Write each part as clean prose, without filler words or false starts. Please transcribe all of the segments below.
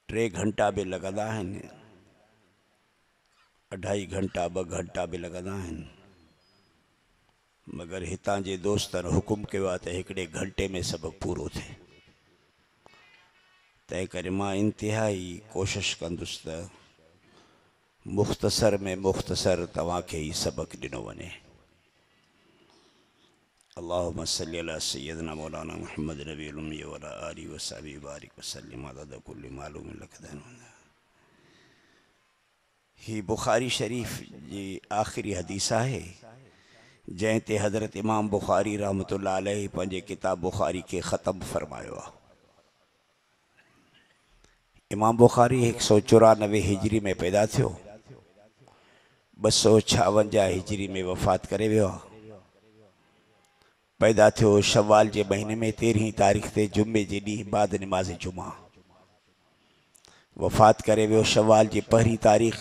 3 घंटा भी लगंदा आहिनि, 2.5 घंटा 2 घंटा भी लगंदा आहिनि, मगर हितां जे दोस्तनि हुकुम कयो आहे त हिकिड़े घंटे में सबक़ु पूरो थिए। तंहिं करे मां इंतिहाई कोशिशि कंदुसि त मुख़्तसर में मुख़्तसर तव्हांखे ही सबक़ु ॾिनो वञे। अल्लाहुम्मा सल्ली अला सय्यदना मौलाना मुहम्मद नबी उम्मी व अला आलिहि व सहबिहि बारिक व सल्लिम अदद कुल्लि मालूम लक। ही बुखारी शरीफ जी आख़िरी हदीस है जैं ते हज़रत इमाम बुखारी रहमतुल्लाह अलैहि पंहिंजे किताब बुखारी के ख़त्म फरमायो आहे। इमाम बुखारी 194 हिजरी में पैदा थियो, 256 हिजरी में वफ़ात करे वियो आहे। पैदा थियो शवाल जे महीने में 13 तारीख़ ते जुमे जे ॾींहुं बाद नमाज़ जुमा। वफ़ात करे वियो शवाल जी 1 तारीख़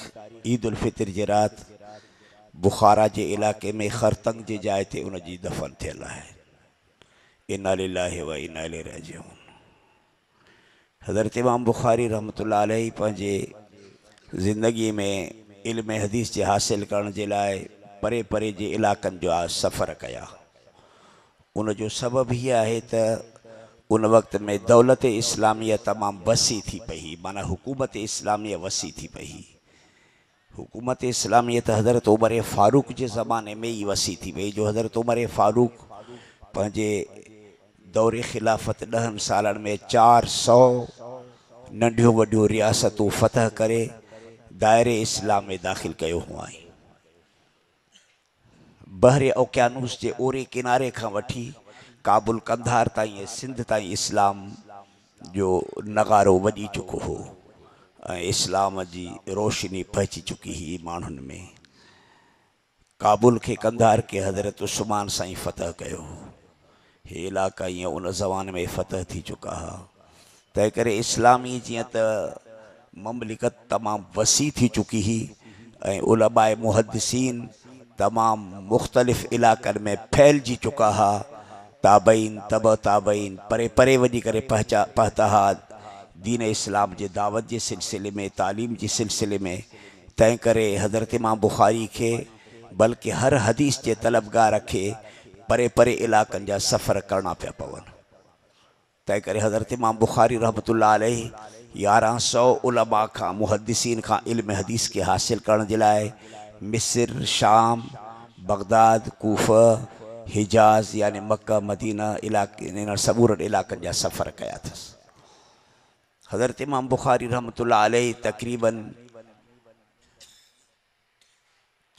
ईद उल फितर जे रात बुखारा जे इलाके में खरतंग जे जाइ ते उन जी दफ़न थियल है। इन्ना लिल्लाहि व इन्ना इलैहि राजिऊन। हज़रत इमाम बुखारी रहमतुल्लाह अलैहि पंहिंजे ज़िंदगी में इल्म हदीस जे हासिल करण जे लाइ परे परे जे इलाक़नि जो सफ़र कया। उन जो सबब हीअ आहे त उन वक़्त में दौलत इस्लामिया तमाम वसी थी पई, माना हुकूमत इस्लामिया वसी थी पई। हुकूमत इस्लामिया त हज़रत उमर फ़ारूक के ज़माने में ही वसी थी पई, जो हज़रत उमर फ़ारूक पंहिंजे दौरे खिलाफत 10 सालन में 400 नंढियों वॾियों रियासतूं फ़तह करे दायरे इस्लाम में दाख़िल कयो हुआ। बहरे ओकियानूस के ओरे किनारे का वठी काबुल कंधार ताईं सिंध ताईं इस्लाम जो नगारो वॼी चुको हो। इस्लाम जी रोशनी पहुची चुकी ही माण्हुनि में। काबुल के कंधार के हज़रत उस्मान साईं फ़तह कयो। हे इलाक़ा ईअं उन ज़माने में फ़तह थी चुका हा। तंहिं करे इस्लामी जीअं त ममलिकत तमाम वसी थी चुकी ही ऐं उलमाए मुहद्दिसीन तमाम मुख्तलिफ़ इलाक़नि में फैलजी चुका हा। ताबईन तब ताबईन परे परे वञी करे पहुता हा दीन इस्लाम जे दावत जे सिलसिले में, तालीम जे सिलसिले में। तंहिं करे हज़रत इमाम बुखारी के बल्कि हर हदीस के तलबगार के परे परे इलाक़नि जा सफ़र करना पिया पवनि। तंहिं करे हज़रत इमाम बुखारी रहमतुल्लाह अलैहि 1100 उलमा खां मुहद्दिसीन खां इल्म हदीस के हासिल करण जे लाइ मिस्र, शाम, बगदाद, कूफा, हिजाज यानी मक्का मदीना इलाक़े इन समूरनि इलाक़नि जा सफ़र कया अथसि। हज़रत इमाम बुखारी रहमतुल्लाह अलैहि तक़रीबन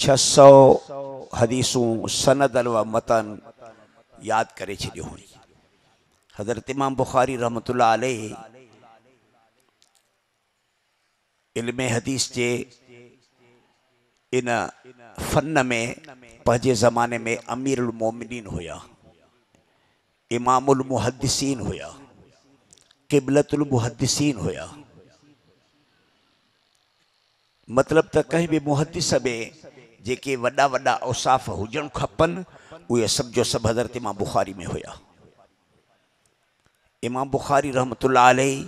600 हदीसूं सनदन व मतन याद करे छॾियो हुई। हज़रत इमाम बुखारी रहमतुल्लाह अलैहि इल्म हदीस जे इन फन में पंहिंजे ज़माने में अमीरुल मोमिनीन हुया, इमामुल मुहद्दिसीन हुया, क़िबलतुल मुहद्दिसीन हुया। मतलब त कंहिं बि मुहद्दिस में जेके वॾा वॾा औसाफ़ हुजण खपनि उहे सभु जो सभु हज़रत इमाम बुखारी में हुया। इमाम बुखारी रहमतुल्लाह अलैहि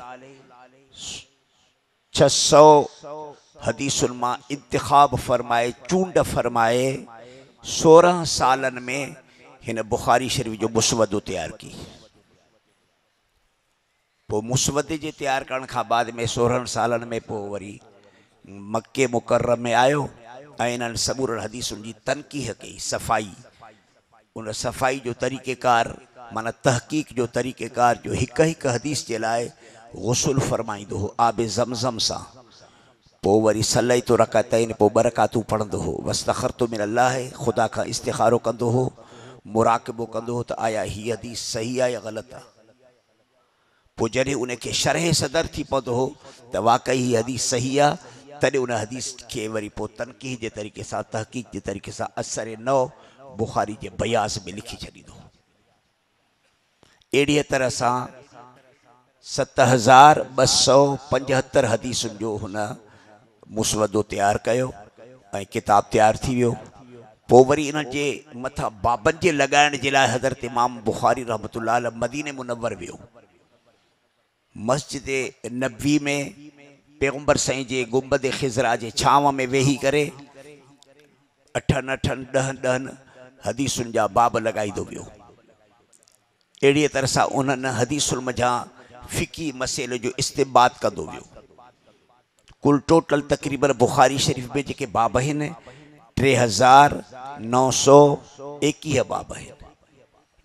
600 हदीसुन मां इंतिखाब फरमाए, चूंड फरमाए 16 सालन में हिन बुखारी शरीफ जो मुसवदो तैयार की। पो मुसवदे जे तैयार करण खां बाद में 16 सालन में पो वरी मक्के मुकर्रम में आयो ऐं इन्हनि समूरनि हदीसुनि जी तनकीह कई, सफ़ाई। उन सफ़ाई जो तरीक़ेकार माना तहक़ीक़ जो तरीक़ेकार जो हिक हिक हदीस के लाइ गुस्ल फरमाईंदो हो आबे ज़मज़म सां। पो वरी सल्लई तो रकातैन पो 2 रकातूं पढ़ंदो हो। वस्तख़रतु मिन अल्लाह, खुदा का इस्तिखारो कंदो हो, मुराक़बो कंदो हो त आया ही हदीस सही आहे या ग़लति आहे। पो जॾहिं उनखे शरह सदर थी पवंदो हो त वाकई ही हदीस सही आहे, तॾहिं उन हदीस के वरी पो तनकीह जे तरीक़े सां, तहक़ीक़ जे तरीक़े सां असर नौ बुखारी के बयास में लिखी छॾींदो। अहिड़ीअ तरह सां 7275 हदीसुनि जो हुन मुसवदो तैयार कयो ऐं किताब तैयार थी वियो। पो वरी इन जे मथां बाबनि जे लॻाइण जे लाइ हज़रत इमाम बुखारी रहमतुल्लाह अलैहि मदीने मुनव्वर वियो। मस्जिद नबवी में पैगंबर साईं जे गुंबद खिज़रा जे छांव में वेही करे 8 10 हदीसुनि जा बाब लगाईंदो वियो। अहिड़ीअ तरह सां उन्हनि हदीसुल मझां फ़िकी मसइले जो इस्तिंबात कंदो वियो। कुल टोटल तक़रीबन बुखारी शरीफ़ में जेके बाब आहिनि 3921 बाब आहिनि।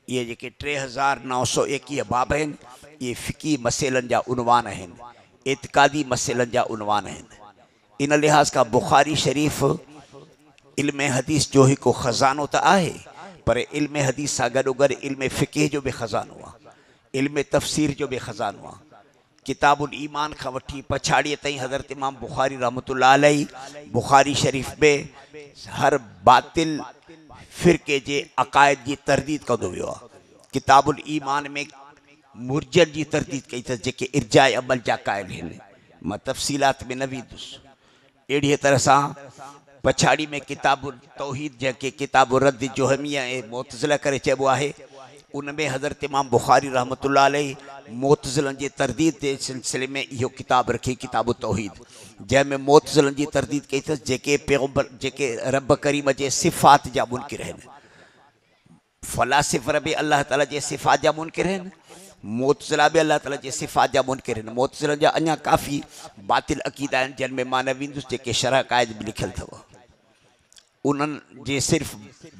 ये जेके 3921 बाब आहिनि ये फ़िकी मसइलनि जा उनवान आहिनि, एतिक़ादी मसइलनि जा उनवान आहिनि। इन लिहाज़ खां बुखारी शरीफ़ इल्म हदीस जो हिकु ख़ज़ानो त आहे, पर इल्म हदीस सां गॾोगॾु इल्म फ़िक़ह जो बि ख़ज़ानो आहे, इल्म तफ़सीर जो बि ख़ज़ानो आहे। किताबुल ईमान खां वठी पछाड़ीअ ताईं हज़रत इमाम बुखारी रहमतुल्लाह अलैहि बुखारी शरीफ़ में हर बातिल फ़िरके जे अक़ाइद जी तरदीद कंदो वियो आहे। किताबुल ईमान में मुर्जन जी तरदीद कई अथसि जेके इर्जाए अमल जा क़ाइल आहिनि। मां तफ़सीलात में न वेंदुसि। अहिड़ीअ तरह सां पछाड़ी में किताबुल तौहीद जंहिंखे किताबु रद्द जोहमिया ऐं मुतज़िला करे चइबो आहे, उनमें हज़रत इमाम बुखारी रहमतुल्लाह अलैहि मुतज़िलनि जी तरदीद जे सिलसिले में इहो किताब रखी, किताबु तौहीद, जंहिंमें मुतज़िलनि जी तरदीद कई अथसि जेके पैगंबर जेके रब करीम जे सिफ़ात जा मुनकिर आहिनि। फ़लासिफ़र बि अल्लाह ताला जे सिफ़ात जा मुनकिर आहिनि, मुतज़िला बि अल्लाह ताला जे सिफ़ात जा मुनकिर आहिनि। मुतज़िलनि जा अञा काफ़ी बातिल अक़ीदा आहिनि जिन में मां न वेंदुसि, जेके शरह क़ाइद में लिखियलु अथव। उन्हनि जे सिर्फ़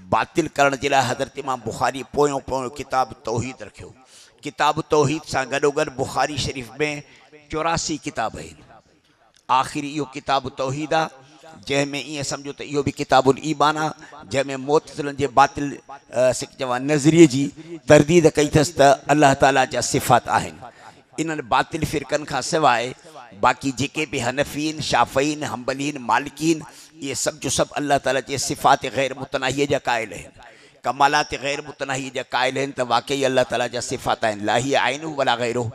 बातिल करण जे लाइ हज़रत इमाम बुखारी पोयों किताब तौहीद रखियो। किताब तौहीद सां गॾोगॾु बुखारी शरीफ़ में 84 किताब आहिनि। आख़िरी इहो किताब तौहीद आहे, जंहिंमें ईअं सम्झो त इहो बि किताबुल ईमान आहे, जंहिंमें मुतज़िलनि जे बातिल नज़रिए जी तरदीद कई अथसि त अल्लाह ताला जा सिफ़ात आहिनि। इन्हनि बातिल फ़िरक़नि खां सवाइ बाक़ी जेके बि हनफ़ीन, शाफ़ईन, हम्बलीन, मालिकीन, ये सब जो सब अल्लाह ताला जे सिफ़ात गैर मुतनाही जा क़ाइल आहिनि, कमालात गैर मुतनाही जा क़ाइल आहिनि। त वाक़ई अल्लाह ताला जा सिफ़ात आहिनि। ला हिय आइनु वला गैरो,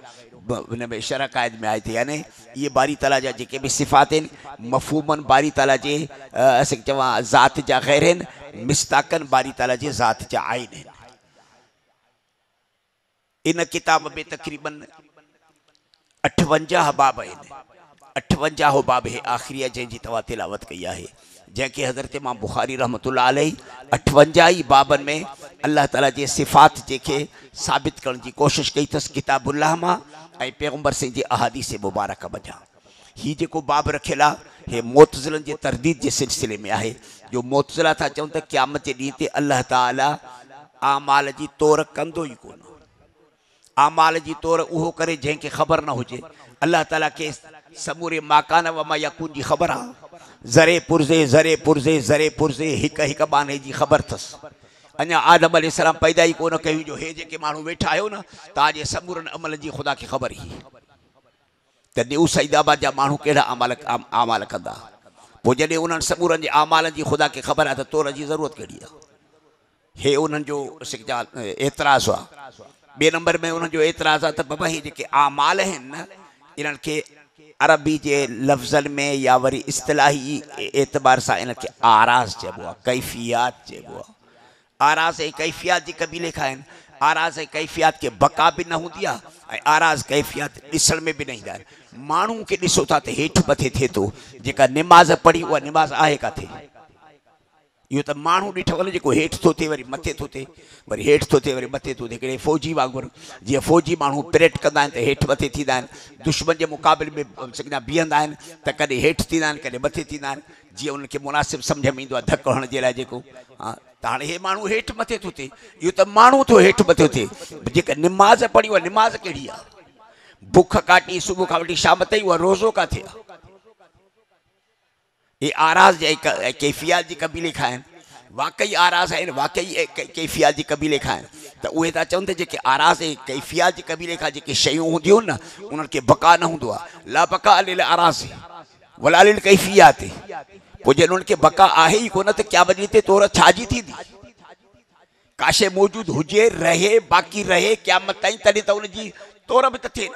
हुन में शरह क़ाइद में आए थी, यानी ये बारी ताला जा जेके बि सिफ़ात आहिनि मफ़हूमन बारी ताला जे असां चवां ज़ात जा गैर आहिनि, मिस्ताकन बारी ताला जे ज़ात जा आइन आहिनि। इन किताब में तक़रीबन 58 बाब आहिनि। 58 बाब है आख़िरी जंहिंजी तव्हां तिलावत कई आहे, जंहिंखे हज़रत इमाम बुखारी रहमतुल्लाह अलैहि 58 बाबनि में अल्लाह ताला जे सिफ़ात जेके साबित करण जी कोशिशि कई अथसि किताबुल्लाह मां ऐं पैगंबर साईं जे अहादीस मुबारक मझां। हीउ जेको बाब रखियलु आहे हे मुतज़िलनि जे तरदीद जे सिलसिले में आहे, जो मुतज़िला था चवनि त क़यामत जे ॾींहं ते अल्लाह ताला आमाल जी तौर कंदो ई कोन। आमाल जी तौर उहो करे जंहिंखे ख़बर न हुजे। अल्लाह ताला खे समूरे माकान व मा यकून जी ख़बर आहे। ज़रे पुरज़े ज़रे पुरज़े ज़रे पुरज़े हिक हिक बाने जी ख़बर अथसि। अञा आदम अलैहिस्सलाम पैदा ई कोन कयूं जो हे जेके माण्हू वेठा आहियो न तव्हांजे समूरनि अमल जी ख़ुदा खे ख़बर ई। त न्यू सईदाबाद जा माण्हू कहिड़ा आमाल कंदा, पोइ जॾहिं उन्हनि समूरनि जे आमालनि जी ख़ुदा खे ख़बर आहे त तौर जी ज़रूरत कहिड़ी आहे। हे उन्हनि जो एतिराज़ु आहे। ॿिए नंबर में उन्हनि जो एतिराज़ु आहे त बाबा ही जेके आमाल आहिनि न इन्हनि खे अरबी जे लफ़्ज़नि में या वरी इस्तिलाही एतबार सां इनखे आराज़ चइबो आहे, कैफ़ियात चइबो आहे। आराज़ ऐं कैफ़ियात जी कबीले खां आहिनि। आराज़ ऐं कैफ़ियात खे बका बि न हूंदी आहे ऐं आराज़ कैफ़ियात ॾिसण में बि न ईंदा आहिनि। माण्हू खे ॾिसो था त हेठि मथे थिए थो, जेका निमाज़ पढ़ी उहा निमाज़ आहे किथे? इहो त माण्हू ॾिठो न जेको हेठि थो थिए वरी मथे थो थिए, वरी हेठि थो थिए वरी मथे थो थिए। हिकिड़े फ़ौजी वांगुरु जीअं फ़ौजी माण्हू परेड कंदा आहिनि त हेठि मथे थींदा आहिनि, दुश्मन जे मुक़ाबले में बीहंदा आहिनि त कॾहिं हेठि थींदा आहिनि कॾहिं मथे थींदा आहिनि, जीअं उनखे मुनासिबु सम्झ में ईंदो आहे धकु हणण जे लाइ जेको। हा त हाणे हे माण्हू हेठि मथे थो थिए, इहो त माण्हू थो हेठि मथे थिए। जेका निमाज़ पढ़ी उहा निमाज़ कहिड़ी आहे? बुख काटी सुबुह खां वठी शाम ताईं उहा रोज़ो किथे आहे? हे आराज़ ऐं कैफ़ियात जी कबीले खां आहिनि। वाकई आराज़ आहिनि, वाकई कैफ़ियात जी कबीले खां आहिनि। त उहे था चवनि त जेके आराज़ ऐं कैफ़ियात जी कबीले खां जेके शयूं हूंदियूं आहिनि न उन्हनि खे बका न हूंदो आहे। ला बका लिल आराज़ वला लिल कैफ़ियात। पोइ जॾहिं उन्हनि खे बका आहे ई कोन त क़यामत ॾींहं ते तौर छाजी थींदी? का शइ मौजूदु हुजे रहे बाक़ी रहे क़यामत ताईं तॾहिं त उनजी तौर बि त थिए न।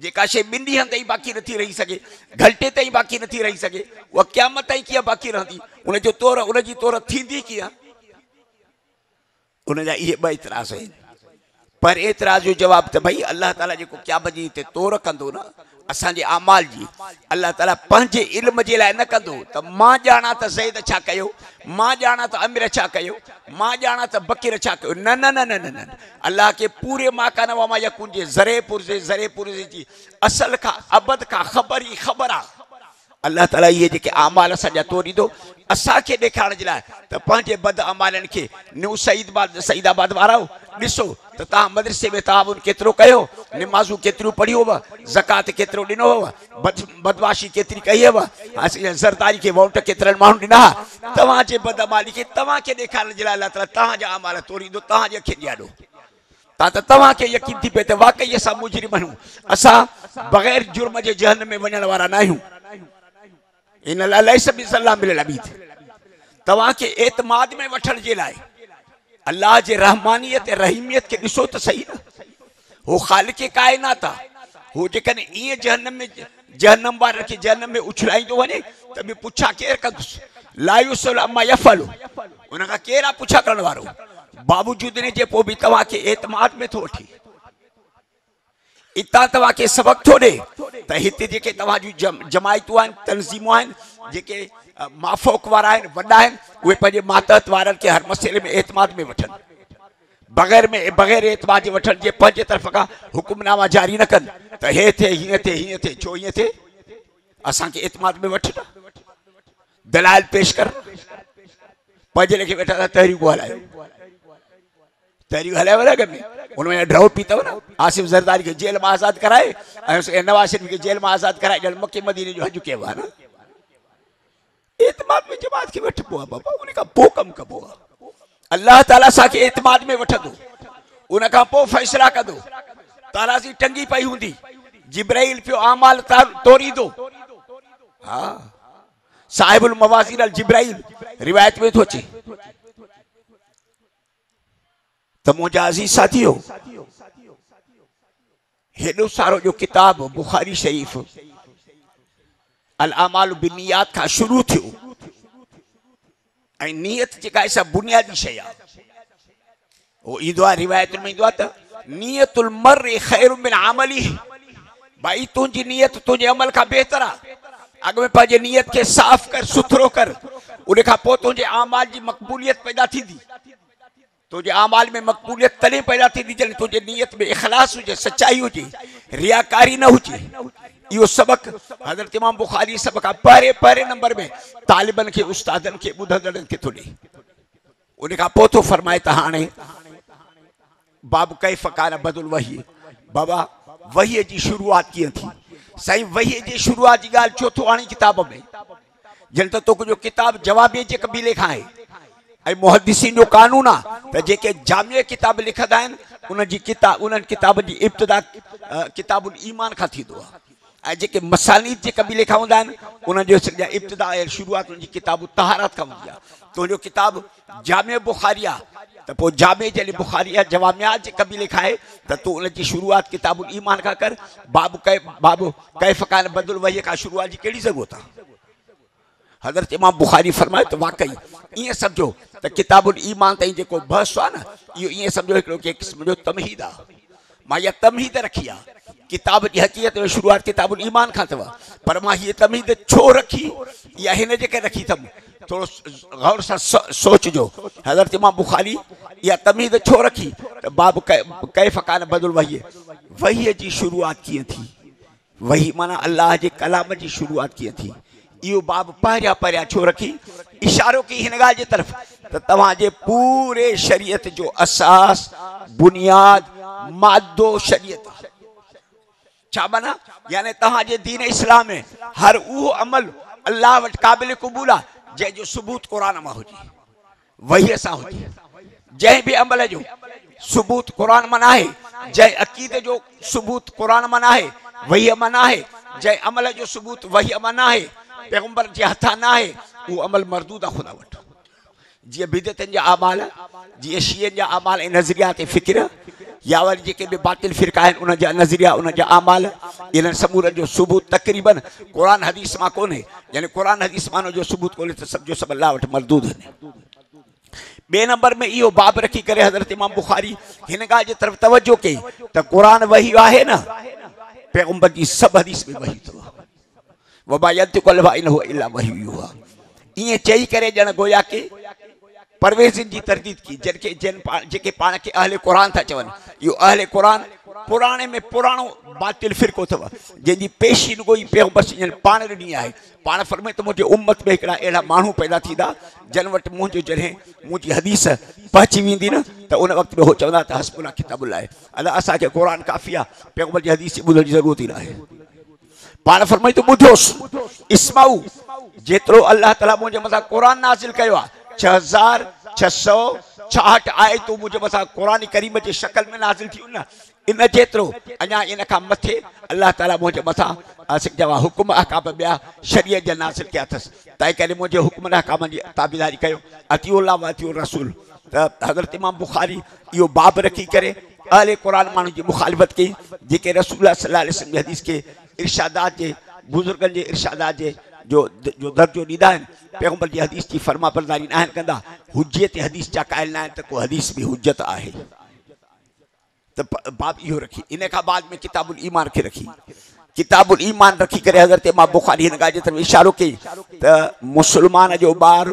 जेका शइ 2 ॾींहंनि ताईं बाक़ी नथी रही सघे, घंटे ताईं बाक़ी नथी रही सघे, उहा क़यामत ताईं कीअं बाक़ी रहंदी? उनजो तौर उनजी तौर थींदी कीअं? उनजा इहे 2 एतिराज़ आहिनि। पर एतिराज़ जो जवाबु त भई अल्लाह ताला जेको क़यामत जी ते तौर कंदो न असांजे आमाल जी अल्लाह ताला पंहिंजे इल्म जे लाइ न कंदो त मां ॼाणा त ज़ैद छा कयो, मां ॼाणा त अमीर छा कयो, मां ॼाणा त बकीर छा कयो। न न न न न न अल्लाह खे पूरे माकान वा मां यकून जे ज़रे पुरज़े जी असल खां अबद खां ख़बर ई ख़बर आहे। अल्लाह ताला ये जेके आमाल असांजा तोड़ींदो असांखे ॾेखारण जे लाइ त पंहिंजे बद अमालनि खे न्यू सईदाबाद वारो ॾिसो त तव्हां मदरसे में ताउन केतिरो कयो, निमाज़ूं केतिरियूं पढ़ियो हुआ, ज़कात केतिरो ॾिनो हुआ, बदमाशी केतिरी कई हुआ, ज़रदारी खे वोट केतिरनि माण्हुनि ॾिना। तव्हांजे बद अमाली खे तव्हांखे ॾेखारण जे लाइ अल्लाह ताला तव्हांजा अमाल तोड़ींदो तव्हांजे अखियुनि ॾियाॾो। तव्हांखे यकीन थी पए त वाक़ई असां मुजरिम आहियूं, असां बग़ैर जुर्म जे जहन्नम में वञण वारा न आहियूं। इन लैस बिज़ल्लाम लिल अबीद। तव्हांखे एतमाद में वठण जे लाइ अल्लाह जे रहमानियत ऐं रहीमियत खे ॾिसो त सही न। हो ख़ालिक़ काइनात आहे। हो जेकॾहिं ईअं जहन्नम वारनि खे जहन्नम में उछलाईंदो वञे त बि पुछा केरु कंदुसि। ला युसअलु अम्मा यफ़अलु, उन खां केरु आहे पुछा करण वारो। बावजूद इन जे पोइ बि तव्हांखे एतमाद में थो वठी। इतां तव्हांखे सबक़ थो ॾे त हिते जेके तव्हां जूं जमायतूं आहिनि, तंज़ीमूं आहिनि, जेके माफ़ोक वारा आहिनि, वॾा आहिनि, उहे पंहिंजे मातहत वारनि खे हर मसइले में एतमाद में वठनि, बग़ैर एतमाद जे वठण जे पंहिंजे तरफ़ खां हुकुमनामा जारी न कनि त हे थिए हीअं थिए हीअं थिए, छो ईअं थिए। असांखे एतमाद में वठ न, दलाइल पेश कर। पंहिंजे लेखे वेठा था तहरीकूं हलायो, तहरीक हलायो न में उनमें ड्राउट पीतव न। आसिफ ज़रदारी खे जेल में आज़ाद कराए ऐं नवाज़ शरीफ खे जेल में आज़ाद कराए ॼण मके मदीने जो हज कयो आहे न। एतमाद में जमात खे वठिबो आहे बाबा, उन खां पोइ कमु कबो आहे। अल्लाह ताला असांखे एतमाद में वठंदो, उन खां पोइ फ़ैसिला कंदो। ताराज़ी टंगी पई हूंदी, जिब्राइल पियो आमाल तोड़ींदो। हा, साहिबुल मवाज़ीन अल जिब्राइल रिवायत में थो अचे त मुंहिंजा अज़ीज़ साथियो, हेॾो सारो जो किताब बुखारी शरीफ़ अल अमालु बिन्नियात खां शुरू थियो ऐं नियत जेका आहे सा बुनियादी शइ आहे। वो ईंदो आहे रिवायतुनि में ईंदो आहे त नियतुल मर्रि ख़ैरु मिन अमलिही, भाई तुंहिंजी नियत तुंहिंजे अमल खां बहितर आहे। अॻु में पंहिंजे नियत खे साफ़ कर, सुथरो कर, उन खां पोइ तुंहिंजे आमाल जी मक़बूलियत पैदा थींदी। तुझे आमाल में मक़बूलियत तॾहिं पैदा थींदी जॾहिं तुझे नियत में इख़लास हुजे, सच्चाई हुजे, रियाकारी न हुजे। इहो सबक़ हज़रत इमाम बुखारी सबक़ आहे पहिरें नंबर में तालिबनि खे, उस्तादनि खे, ॿुधंदड़नि खे थो ॾे। उन खां पोइ थो फरमाए त हाणे बाब कैफ़ कान बदुल वही, बाबा वहीअ जी शुरूआत कीअं थी। साईं वहीअ जी शुरूआत जी ॻाल्हि छो थो आणी किताब में, जन त तोखे जो किताब जवाबे जे क़बीले खां आहे ऐं मुहद्दिसीन जो कानून आहे त जेके जामिया किताब लिखंदा आहिनि उन्हनि किताबनि जी इब्तिदा किताबुल ईमान खां थींदो आहे ऐं जेके मसानीद जे क़बीले खां हूंदा आहिनि उन्हनि जो सॼा इब्तिदा ऐं शुरूआत उनजी किताब तहारत खां हूंदी आहे। तुंहिंजो किताब जामिया बुखारी आहे त पोइ जामे जॾहिं बुखारी जवामियात जे क़बीले खां आहे त तूं उनजी शुरूआत किताबुल ईमान खां कर। बाब कैफ़ कान बदुल वहीअ खां शुरूआत जी कहिड़ी ज़रूरत आहे। हज़रत इमाम बुखारी फरमाए त वाक़ई ईअं सम्झो त किताबुल ईमान ताईं जेको बहस आहे न, इहो ईअं सम्झो हिकिड़ो कंहिं क़िस्म जो तमहीद आहे। मां इहा तमहीद रखी आहे। किताब जी हक़ीक़त में शुरूआत किताबुल ईमान खां अथव, पर मां हीअ तमहीद छो रखी, इहा हिन जे करे रखी अथमि, थोरो गौर सां सोचिजो। हज़रत इमाम बुखारी इहा तमहीद छो रखी त बाब कैफ़ कान बदुल वहीअ जी शुरूआत कीअं थी। वही माना अल्लाह जे कलाम जी शुरूआत कीअं थी, इहो बाब पहिरियां छो रखी। इशारो की हिन ॻाल्हि जे तरफ़ त तव्हांजे पूरे शरीयत जो असास, बुनियाद, मादो शरीयत छा माना, यानी तव्हांजे दीन इस्लाम में हर उहो अमल अल्लाह वटि क़ाबिल क़बूल आहे जंहिंजो सबूत क़ुरान मां हुजे, वहीअ सां हुजे। जंहिं बि अमल जो सबूत क़ुरान मां आहे, जंहिं अक़ीदे जो सबूत क़ुरान मां आहे, वहीअ मां आहे, जंहिं अमल जो सबूत वहीअ मां आहे, पैगंबर जे हथां न आहे, उहो अमल मरदूद आहे ख़ुदा वटि। जीअं बिदअतनि जा अमाल, जीअं शियनि जा अमाल ऐं नज़रियात फ़िक्र, या वरी जेके बि बातिल फ़िरका आहिनि उन जा नज़रिया, उन जा अमाल, इन्हनि समूरनि जो सबूत तक़रीबन क़ुरान हदीस मां कोन्हे। यानी क़ुरान हदीस मां जो सबूत कोन्हे त सभु जो सभु अल्लाह वटि मरदूद आहिनि। ॿिए नंबर में इहो बाब रखी करे हज़रत इमाम बुखारी हिन ॻाल्हि जे तरफ़ तवजो कई त क़ुरान वही आहे न, पैगंबर जी सब हदीस में वही तो वबा यंतिकु अनिल हवा इन हुवा इल्ला वही युहा। ये चई करे जन गोया के परवेज़िन जी तरदीद की जन जेके पाण के अहले कुरान था चवन। यो अहले कुरान पुराणे में पुराणो बातिल फिरको थव जंहिंजी पेशीन गोई पैगंबर जन पाण ॾिनी आहे। पाण फरमाए तो मुझे उम्मत में हिकिड़ा अहिड़ा माण्हू पैदा थींदा जन वटि मुंहिंजो जॾहिं मुंहिंजी हदीस पहुची वेंदी न त उन वक़्त में हो चवंदा त हस्बुना किताबुल्लाह अलाह असांखे क़ुरान काफ़ी आहे, पैगंबर जी हदीस ॿुधण जी ज़रूरत ई न आहे। पाण फरमाई तो ॿुधोसि इस्माऊ जेतिरो अल्लाह ताला मुंहिंजे मथां क़ुरान नाज़िल कयो आहे 6666 आयतूं मुंहिंजे मथां क़ुरान करीम जे शक्ल में नाज़िल थियूं न इन जेतिरो अञा इन खां मथे अल्लाह ताला मुंहिंजे मथां जवा हुकुम अहकाम ॿिया शरीयत जा नाज़िल कया अथसि। तंहिं करे मुंहिंजे हुकुम अहकाम जी ताबेदारी कयो अतिउल्लाह व अतिउर रसूल। त हज़रत इमाम बुखारी इहो बाब रखी करे अहले कुरान माण्हू जी मुखालिफ़त कई जेके रसूलुल्लाह सल्लल्लाहु अलैहि वसल्लम जी हदीस के इरशादात जे बुज़ुर्गनि जे इरशादात जे जो दर्जो ॾींदा आहिनि। पैगंबर जी हदीस जी फर्मा बरदारी न आहिनि कंदा हुज्जत हदीस जा क़ाइल न आहिनि त को हदीस भी हुज्जत आहे। तो बाब इहो रखी इन खां बाद में किताबुल ईमान के रखी। किताबुल ईमान रखी करे हज़रत इमाम बुखारी हिन ॻाल्हि जे तरफ़ इशारो कई त मुसलमान जो ॿार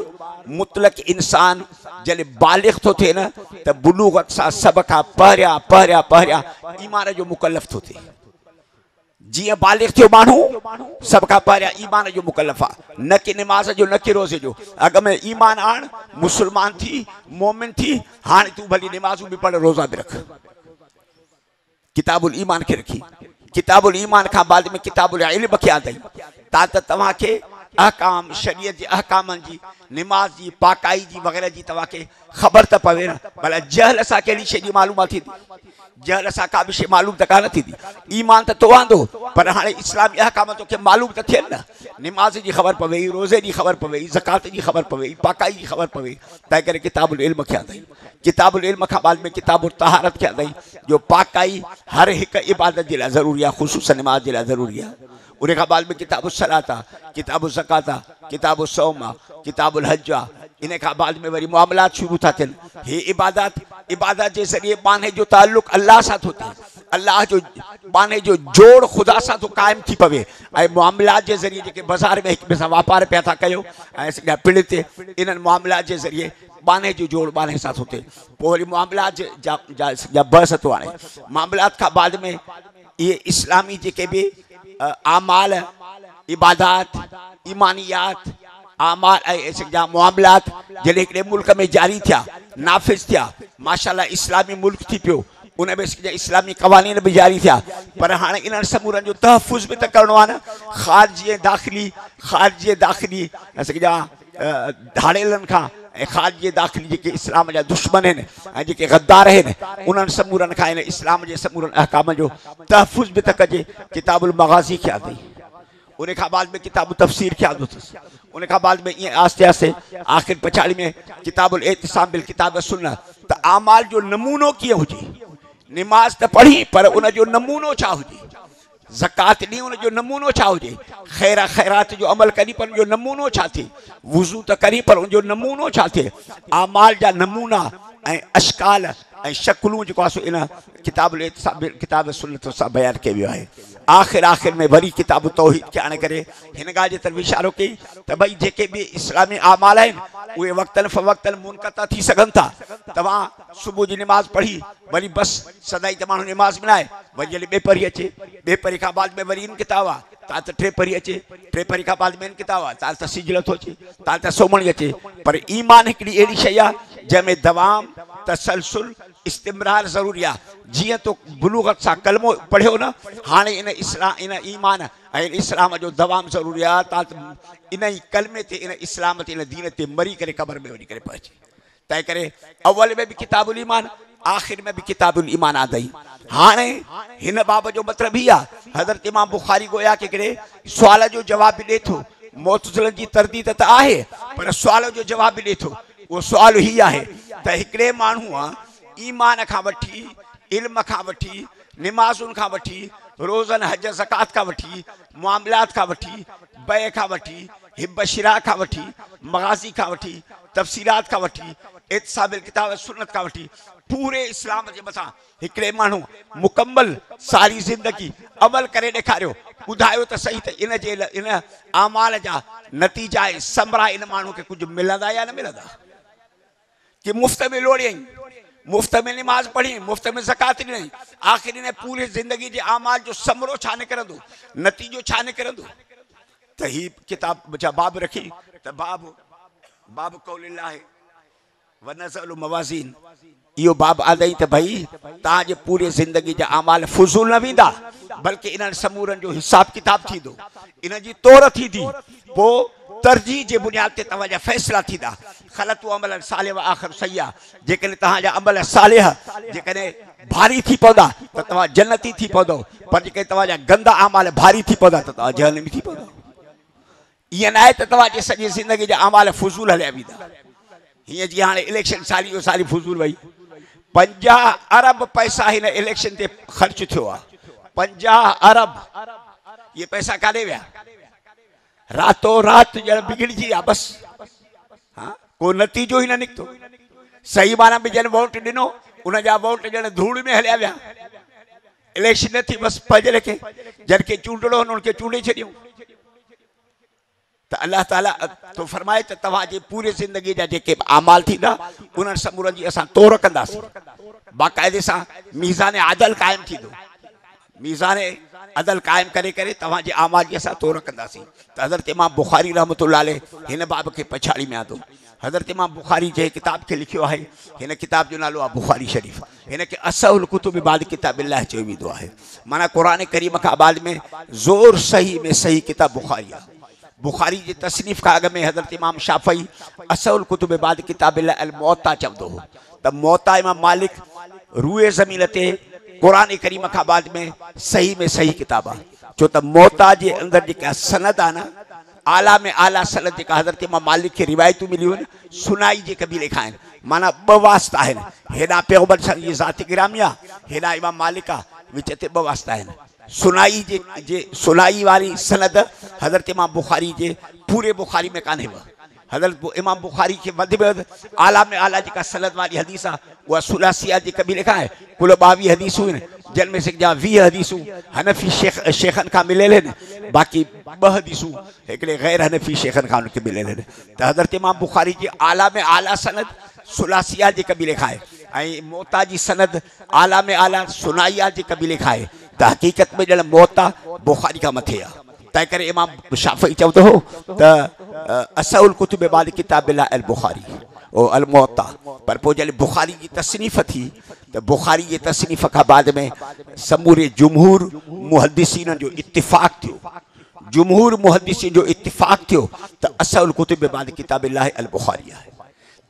मुतलक इंसान जॾहिं बालिग़ थो थिए न त बुलूगत सां सभ खां पहिरियां पहिरियां पहिरियां ईमान जो मुकल्लफ़ थो थिए। जियां बालिग़ थियो माण्हू सभ खां पहिरियां ईमान जो मुकल्लफ़ आहे, न कि निमाज़ जो न कि रोज़े जो। अॻ में ईमान आण मुसलमान थी मोमिन थी हाणे तूं भली निमाज़ूं बि पढ़ रोज़ा बि रख। किताबुल ईमान के रखी। किताबुल ईमान खां बाद में किताबुल इल्म खे आंदई त तव्हांखे अहकाम शरीयत जे अहकामनि जी निमाज़ जी पाकाई जी वग़ैरह जी तव्हांखे ख़बर त पवे न। भला जहल सां कहिड़ी शइ जी मालूमात थींदी, जहल सां का बि शइ मालूम त कान थींदी। ईमान त तो आंदो पर हाणे इस्लामी अहकाम तोखे मालूम त थियनि न। निमाज़ जी ख़बर पवे, रोज़े जी ख़बर पवे, ज़कात जी ख़बर पवे, पाकाई जी ख़बर पवे। तंहिं करे किताबुल इल्म खे आंदई। किताबुल इल्म खां बाद में किताबुल तहारत खे आंदई जो पाकाई हर हिकु इबादत जे लाइ ज़रूरी आहे, ख़ुसूसन निमाज़ जे लाइ ज़रूरी आहे। उन खां बाद में किताबुल सलात आहे, किताबुल ज़कात आहे, किताबुल सौम आहे, किताबुल हज आहे। इन खां बाद में वरी मामलात शुरू था थियनि। हे इबादत जे ज़रिए बाने जो ताल्लुक़ अल्लाह सां थो थिए, अल्लाह जो बाने जो जोड़ ख़ुदा सां थो क़ाइमु थी पवे। ऐं मामलात जे ज़रिए जेके बाज़ार में हिक ॿिए सां वापार पिया था कयो ऐं सॼा पिण ते इन्हनि मामलात जे ज़रिए बाने जो जोड़ बाने सां थो थिए। पोइ वरी मामलात जा बहस थो आणे। मामलात खां बाद में इहे इस्लामी जेके बि आमाल इबादात ईमानियात आमाल ऐं सॼा मामलात जॾहिं हिकिड़े मुल्क में जारी थिया नाफ़िज़ थिया माशाअल्लाह इस्लामी मुल्क थी पियो उन में सॼा इस्लामी क़वानीन भी जारी थिया। पर हाणे इन्हनि समूरनि जो तहफ़ुज़ बि त करिणो आहे न। ख़ारिजी दाख़िली सॼा धाड़ेलनि खां ऐं ख़ारिजी दाख़िली जेके इस्लाम जा दुश्मन आहिनि ऐं जेके गद्दार आहिनि उन्हनि समूरनि खां इन इस्लाम जे समूरनि अहकाम जो तहफ़ुज़ बि त कजे। किताबुल मग़ाज़ी खे आंदई। उन खां बाद में किताबुल तफ़सीर खे आंदो अथसि। उन खां बाद में ईअं आस्ते आस्ते आख़िर पछाड़ी में किताबुल एतिसाम बिल किताब सुन्नत त आमाल जो नमूनो कीअं हुजे। निमाज़ त पढ़ी पर उन जो नमूनो छा हुजे, ज़कात ॾी उन जो नमूनो छा हुजे, ख़ैरात जो अमल करी पर उन जो नमूनो छा थिए, वुज़ू त करी पर उन जो नमूनो छा थिए। आमाल जा नमूना ऐं अशकाल ऐं शक्लूं जेको आहे सो इन किताबुल एतिसाम बिल किताब सुन्नत सां बयानु कयो वियो आहे। आख़िर में वरी किताब तौहीद खे आणे करे हिन ॻाल्हि जे तरफ़ इशारो कई त भई जेके बि इस्लामी आमाल आहिनि उहे वक़्तन फ़वक़्तन मुनक़ता थी सघनि था। तव्हां सुबुह जी निमाज़ पढ़ी वरी बसि सदाई त माण्हू निमाज़ में न आहे, वरी जॾहिं ॿिए पढ़ी अचे ॿिए पढ़ी खां बाद में वरी इन किताब आहे तां त टे पढ़ी अचे टे पढ़ी खां बाद में इन किताब आहे तां त सिजल थो अचे तां त सुम्हणी अचे। पर ईमान हिकिड़ी अहिड़ी शइ आहे जंहिंमें दवाम तसलसुल इस्तिमरार ज़रूरी आहे। जीअं तो बुलूगत सां कलमो पढ़ियो न हाणे इन ईमान ऐं इस्लाम जो दवाम ज़रूरी आहे। तां इन ई कलमे ते इन इस्लाम ते इन दीन ते मरी करे क़ब्र में वञी करे पहुचे। तंहिं करे अव्वल में बि किताबुल ईमान आख़िर में भी किताबुल ईमान आंदई। हाणे हिन बाब जो मतिलबु ही आहे हज़रत इमाम बुखारी गोया के हिकिड़े सुवाल जो जवाब ॾिए थो। मुतज़िलनि जी तरदीद त आहे पर सुवाल जो जवाब ॾिए थो। उहो सुवाल ही आहे त हिकिड़े माण्हूअ ईमान खां वठी इल्म खां वठी निमाज़ुनि खां वठी रोज़नि हज ज़कात खां वठी मामलात खां वठी बय खां वठी हिब शिरा खां वठी मग़ाज़ी खां वठी तफ़सीलात खां वठी इत्साबिल किताब सुन्नत का वठी पूरे इस्लाम जे मथा हिकड़े मानू मुकम्मल सारी जिंदगी अमल करे ॾेखारियो ॿुधायो त सही त इन जे इन आमाल जा नतीजा समरा इन मानू के कुछ मिलंदा या न मिलंदा कि मुफ्त में लोड़ी मुफ्त में नमाज पढ़ी मुफ्त में ज़कात ॾिनी आखिर इन पूरी जिंदगी जे आमाल जो समरो छा निकिरंदो नतीजो छा निकिरंदो त ही किताब जा बाब रखी त बाब कौलिल्लाह व नज़ल मवाज़ीन यो बाब आदई त भाई ताजे पूरे जिंदगी जा आमाल फुजूल न विंदा बल्कि इन समूरन जो हिसाब किताब थी दो इन जी तौर थी दी पो तरजीह जे बुनियाद ते तवा जा फैसला थीदा खलतु अमल सालिह व आखिर सय्या जेकने तहा जा अमल सालिह जेकने भारी थी पौदा त तवा जन्नती थी पौदो पर जेके तवा जा गंदा आमाल भारी थी पौदा त तवा जहन्नमी थी पौदो ये ना त तवा जे सजी जिंदगी जा आमाल फुजूल हले विदा हिय जी हाने इलेक्शन साली फुजूल वई 50 अरब पैसा हिन इलेक्शन ते खर्च थियो आ 50 अरब ये पैसा कादे विया रातों रात जड़ बिगड़ी आ बस हाँ को नतीजो ही न निकतो सही माना में जन वोट दिनो उन जा वोट जन धूड़ में हलिया विया इलेक्शन थी बस पजल के जन के चूंडड़ो उनके चूंडे छड़ियो तो अल्लाह ताला तो फरमाए तो तवा जे पूरे जिंदगी जा जेके आमाल थींदा उन समूरन जी असां तौर कंदासीं बाकायदे सां मीज़ान आदल कायम थींदो मीज़ान अदल कायम करे करे तवा जे आमाल जी असां तौर कंदासीं त हज़रत इमाम बुखारी रहमतुल्लाह अलैह हिन बाब के पछाड़ी में आंदो हज़रत इमाम बुखारी जे किताब के लिखियो है हिन किताब जो नालो आहे बुखारी शरीफ हिन के असहुल कुतुब बाद किताबिल्लाह चयो वेंदो आहे माना कुरान करीम खां बाद में ज़ोर सही में सही किताब बुखारी आहे बुखारी जे तसनीफ़ का अग में हज़रत इमाम शाफ़ई असहुल कुतुब बाद किताबिल्लाह अल मौता चवंदो हो त मौता इमाम मालिक रूए ज़मीन ते कुरान करीम का बाद में सही किताब आहे छो त मौता जे अंदर जेका सनद आहे न आला में आला सनद जेका हज़रत इमाम मालिक के रिवायतूं मिलियूं आहिनि सुनाई जे कबीले खां आहिनि माना ॿ वास्ता आहिनि हेॾा पैगंबर जी ज़ात गिरामी आहे हेॾा इमाम मालिक आहे विच ते ॿ वास्ता आहिनि सुनाई जे सुनाई वाली सनद हज़रत इमाम बुखारी जे पूरे बुखारी में कान्हे हज़रत इमाम बुखारी के वध में आला में आला जेका सनद वाली हदीस आहे उहा सुलासिया जे कबीले खां आहे कुल 22 हदीसूं आहिनि जिन में से 20 हदीसूं हनफी शेखन खां मिलियल आहिनि बाक़ी 2 हदीसूं हिकिड़े गैर हनफी शेखन खां उनखे मिलियल आहिनि त हज़रत इमाम बुखारी जे आला में आला सनद सुलासिया जे कबीले खां आहे ऐं मौता जी सनद आला में आला सुनाइया जे कबीले खां आहे त हकीकत में ॼण मौता बुखारी खां मथे आहे तंहिं करे इमाम शाफ़ई चवंदो हो त असहुल कुतुब बाद किताबिल्लाह अल बुखारी ओ अल मौता पर पोइ जॾहिं बुखारी जी तसनीफ़ थी त बुखारी जी तसनीफ़ खां बाद में समूरे जुमहूर मुहद्दिसीन जो इत्तिफ़ाक़ थियो जुमहूर मुहद्दिसीन जो इत्तिफ़ाक़ थियो त असहुल कुतुब बाद किताबिल्लाह अल बुखारी आहे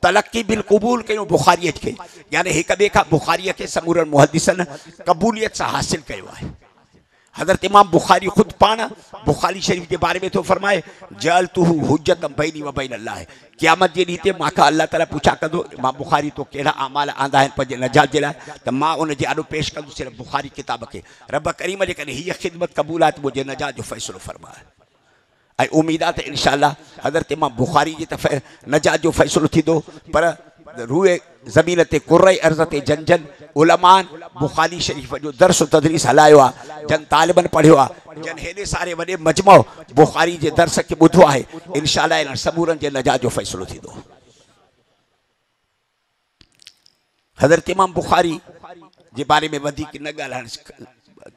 तलक्की बिल क़बूल कयूं बुखारियत के यानी हिक ॿिए खां बुखारीअ खे समूरनि मुहद्दिसनि क़बूलियत सां हासिल कयो आहे हज़रत इमाम बुखारी खुद पान बुखारी शरीफ के बारे में तो फरमाए जअलतुहु हुज्जतम बैनी व बैन अल्लाह क़यामत जे ॾींहं ते मां अल्लाह ताला पूछा कंदो इमाम बुखारी तो कहिड़ा आमाल आंदा आहिनि पंहिंजे नजात जे लाइ त मां उन जे आॾो पेश कंदुसि सिर्फ़ु बुखारी किताब खे रब करीम जे करे हीअ ख़िदमत क़बूल आहे त मुंहिंजे नजात जो फ़ैसिलो फरमाए ऐं उम्मीद आहे त इंशाअल्लाह हज़रत इमाम बुखारी जे त नजात जो फ़ैसिलो थींदो पर रूए ज़मीन ते कुर्रई अर्ज़ ते जन उलमान बुखारी शरीफ जो दर्स तदरीस हलायो आहे जन तालिबन पढ़ियो आहे जन हेॾे सारे वॾे मजमो बुखारी जे दर्स खे ॿुधो आहे इंशाअल्लाह इन समूरनि जे नजात जो फ़ैसिलो थींदो हज़रत इमाम बुखारी जे बारे में वधीक न ॻाल्हाइण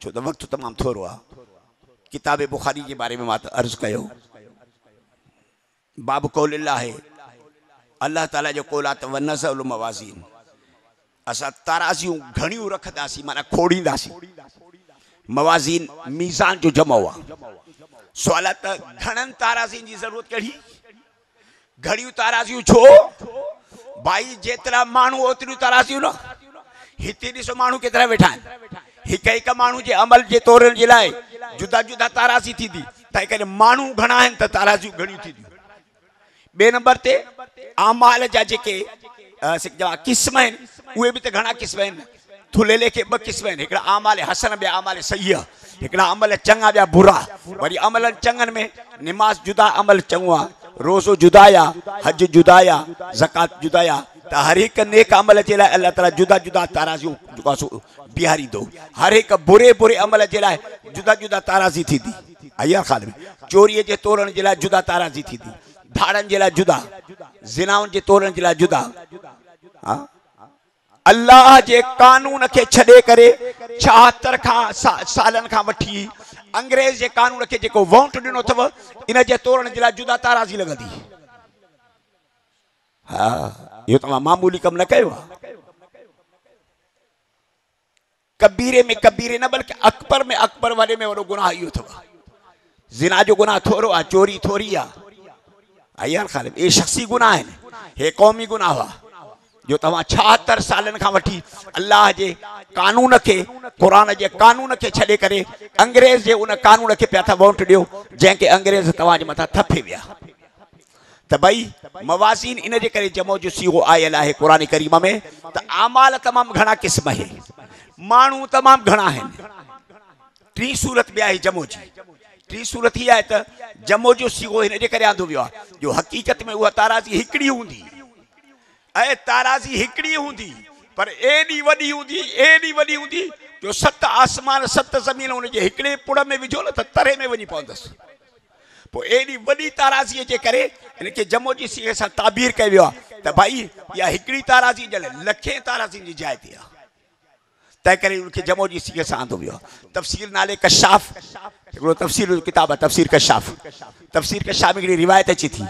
छो त वक़्तु तमामु थोरो आहे किताब बुखारी के बारे में मां अर्ज़ कयो बाब कौलिल्लाह है अल्लाह ताला जो कौल आहे त वनज़ल मवाज़ीन असां ताराज़ियूं घणियूं रखंदासीं माना खोड़ींदासीं मवाज़ीन मीज़ान जो जमो आहे सवाल त घणनि ताराज़ियुनि जी ज़रूरत कहिड़ी घणियूं ताराज़ियूं छो भाई जेतिरा माण्हू ओतिरियूं ताराज़ियूं न हिते ॾिसो माण्हू केतिरा वेठा आहिनि हिक माण्हू जे अमल जे तौरनि जे लाइ जुदा जुदा ताराज़ी थींदी तंहिं करे माण्हू घणा आहिनि त ताराज़ियूं घणियूं थींदियूं ॿिए नंबर ते आमाल जा जेके क़िस्म आहिनि उहे बि त घणा क़िस्म आहिनि थुलेले के 2 क़िस्म आहिनि हिकिड़ा आमाल हसन ॿिया आमाल सही आहे हिकिड़ा अमल चङा ॿिया बुरा वरी अमलनि चङनि में निमाज़ जुदा अमल चङो आहे रोज़ो जुदा आहे हज जुदा आहे ज़कात जुदा आहे त हर एक नेक अमल जे लाइ अल्लाह ताला जुदा जुदा ताराज़ियूं बीहारी दो। हर एक बुरे बुरे अमल जे लाइ जुदा जुदा ताराज़ी थींदी। अयार ख़ाल में चोरीअ जे तोड़ण जे लाइ जुदा ताराज़ी थींदी, धाड़नि जे लाइ जुदा, ज़िनाउनि जे तोड़ण जे लाइ जुदा। हाँ, अल्लाह जे कानून के छड़े करे 76 सालन खां वठी अंग्रेज जे कानून के जेको वोट दिनो थव इन जे तोड़ण जे लाइ जुदा ताराज़ी लगंदी। हाँ, यो तमाम मामूली कम न कयो। कबीरे में कबीरे न बल्कि अकबर में अकबर वॾे में वॾो गुनाह इहो थव। ज़िना जो गुनाह थोरो आहे, चोरी थोरी आहे। अयार ख़ालिब ये शख्सी गुनाह आहिनि, हे क़ौमी गुनाह आहे जो तव्हां 76 सालन खां वठी अल्लाह जे कानून के, कुरान जे कानून के छॾे करे अंग्रेज जे उन कानून के पिया था वोट ॾियो जंहिंखे अंग्रेज तव्हांजे मथां थपे विया। त भई मवाज़ीन इन जे करे जमो जो सीगो आयल आहे कुरान करीम में त आमाल तमामु घणा क़िस्म आहिनि, माण्हू तमामु घणा आहिनि। टी सूरत बि आहे जमो जी। टी सूरत हीअ आहे त जमो जो सीगो हिन जे करे आंदो वियो आहे जो हक़ीक़त में उहा ताराज़ी हिकिड़ी हूंदी ऐं ताराज़ी हिकिड़ी हूंदी पर एॾी वॾी हूंदी, एॾी वॾी हूंदी जो 7 आसमान 7 ज़मीन उनजे हिकिड़े पुड़ में विझो न त तरे में वञी पवंदसि। पोइ एॾी वॾी ताराज़ीअ जे करे इनखे जमो जी सीगे सां ताबीर कयो वियो आहे त भाई इहा हिकिड़ी ताराज़ी ॼण लखे ताराज़ी जी जाइ ते आहे। तंहिं करे उनखे जमो जी सीगे सां आंदो वियो आहे। तफ़सीर नाले कशाफ हिकिड़ो तफ़सीर जो किताब आहे, तफ़सीर कशाफ। तफ़सीर कशाफ हिकिड़ी रिवायत अचे थी,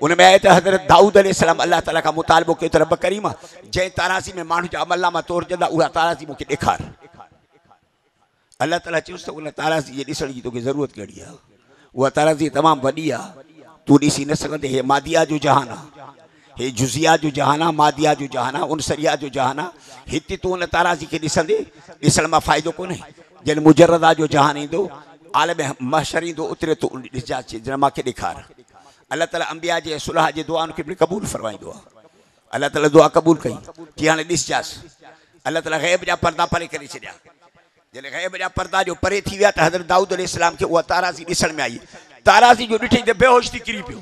उनमें आहे त हज़रत दाऊद अलैहिस्सलाम अल्लाह ताला खां मुतालबो कयो त रब करीम जंहिं ताराज़ी में माण्हू जा अमलनामा तोड़जंदा उहा ताराज़ी मूंखे ॾेखार। अल्लाह ताला चयुसि त उन ताराज़ी जे ॾिसण जी तोखे ज़रूरत कहिड़ी आहे? उहा ताराज़ी तमामु वॾी आहे, तूं ॾिसी न सघंदे। हे मादिया जो जहान आहे, हे जुज़िया जो जहान आहे, मादिया जो जहान आहे, उनसरिया जो जहान आहे। हिते तूं उन ताराज़ी खे ॾिसंदे ॾिसण मां फ़ाइदो कोन्हे। जॾहिं मुजरदा जो जहान ईंदो, आलम महशर ईंदो, उतरे तूं ॾिसजांइ जॾहिं मूंखे ॾेखार। अल्लाह ताला अंबिया जे सुलह जे दुआ खे बि क़बूल फरमाईंदो आहे। अल्लाह ताला दुआ क़बूल कई कि हाणे ॾिसजांसि। अल्लाह ताला ग़ैब जा पर्दा परे करे छॾिया। जॾहिं ग़ैब जा पर्दा जो परे थी विया त हज़रत दाऊद अलैहिस्सलाम खे उहा ताराज़ी ॾिसण में आई। ताराज़ी जो ॾिठी त बेहोश थी किरी पियो।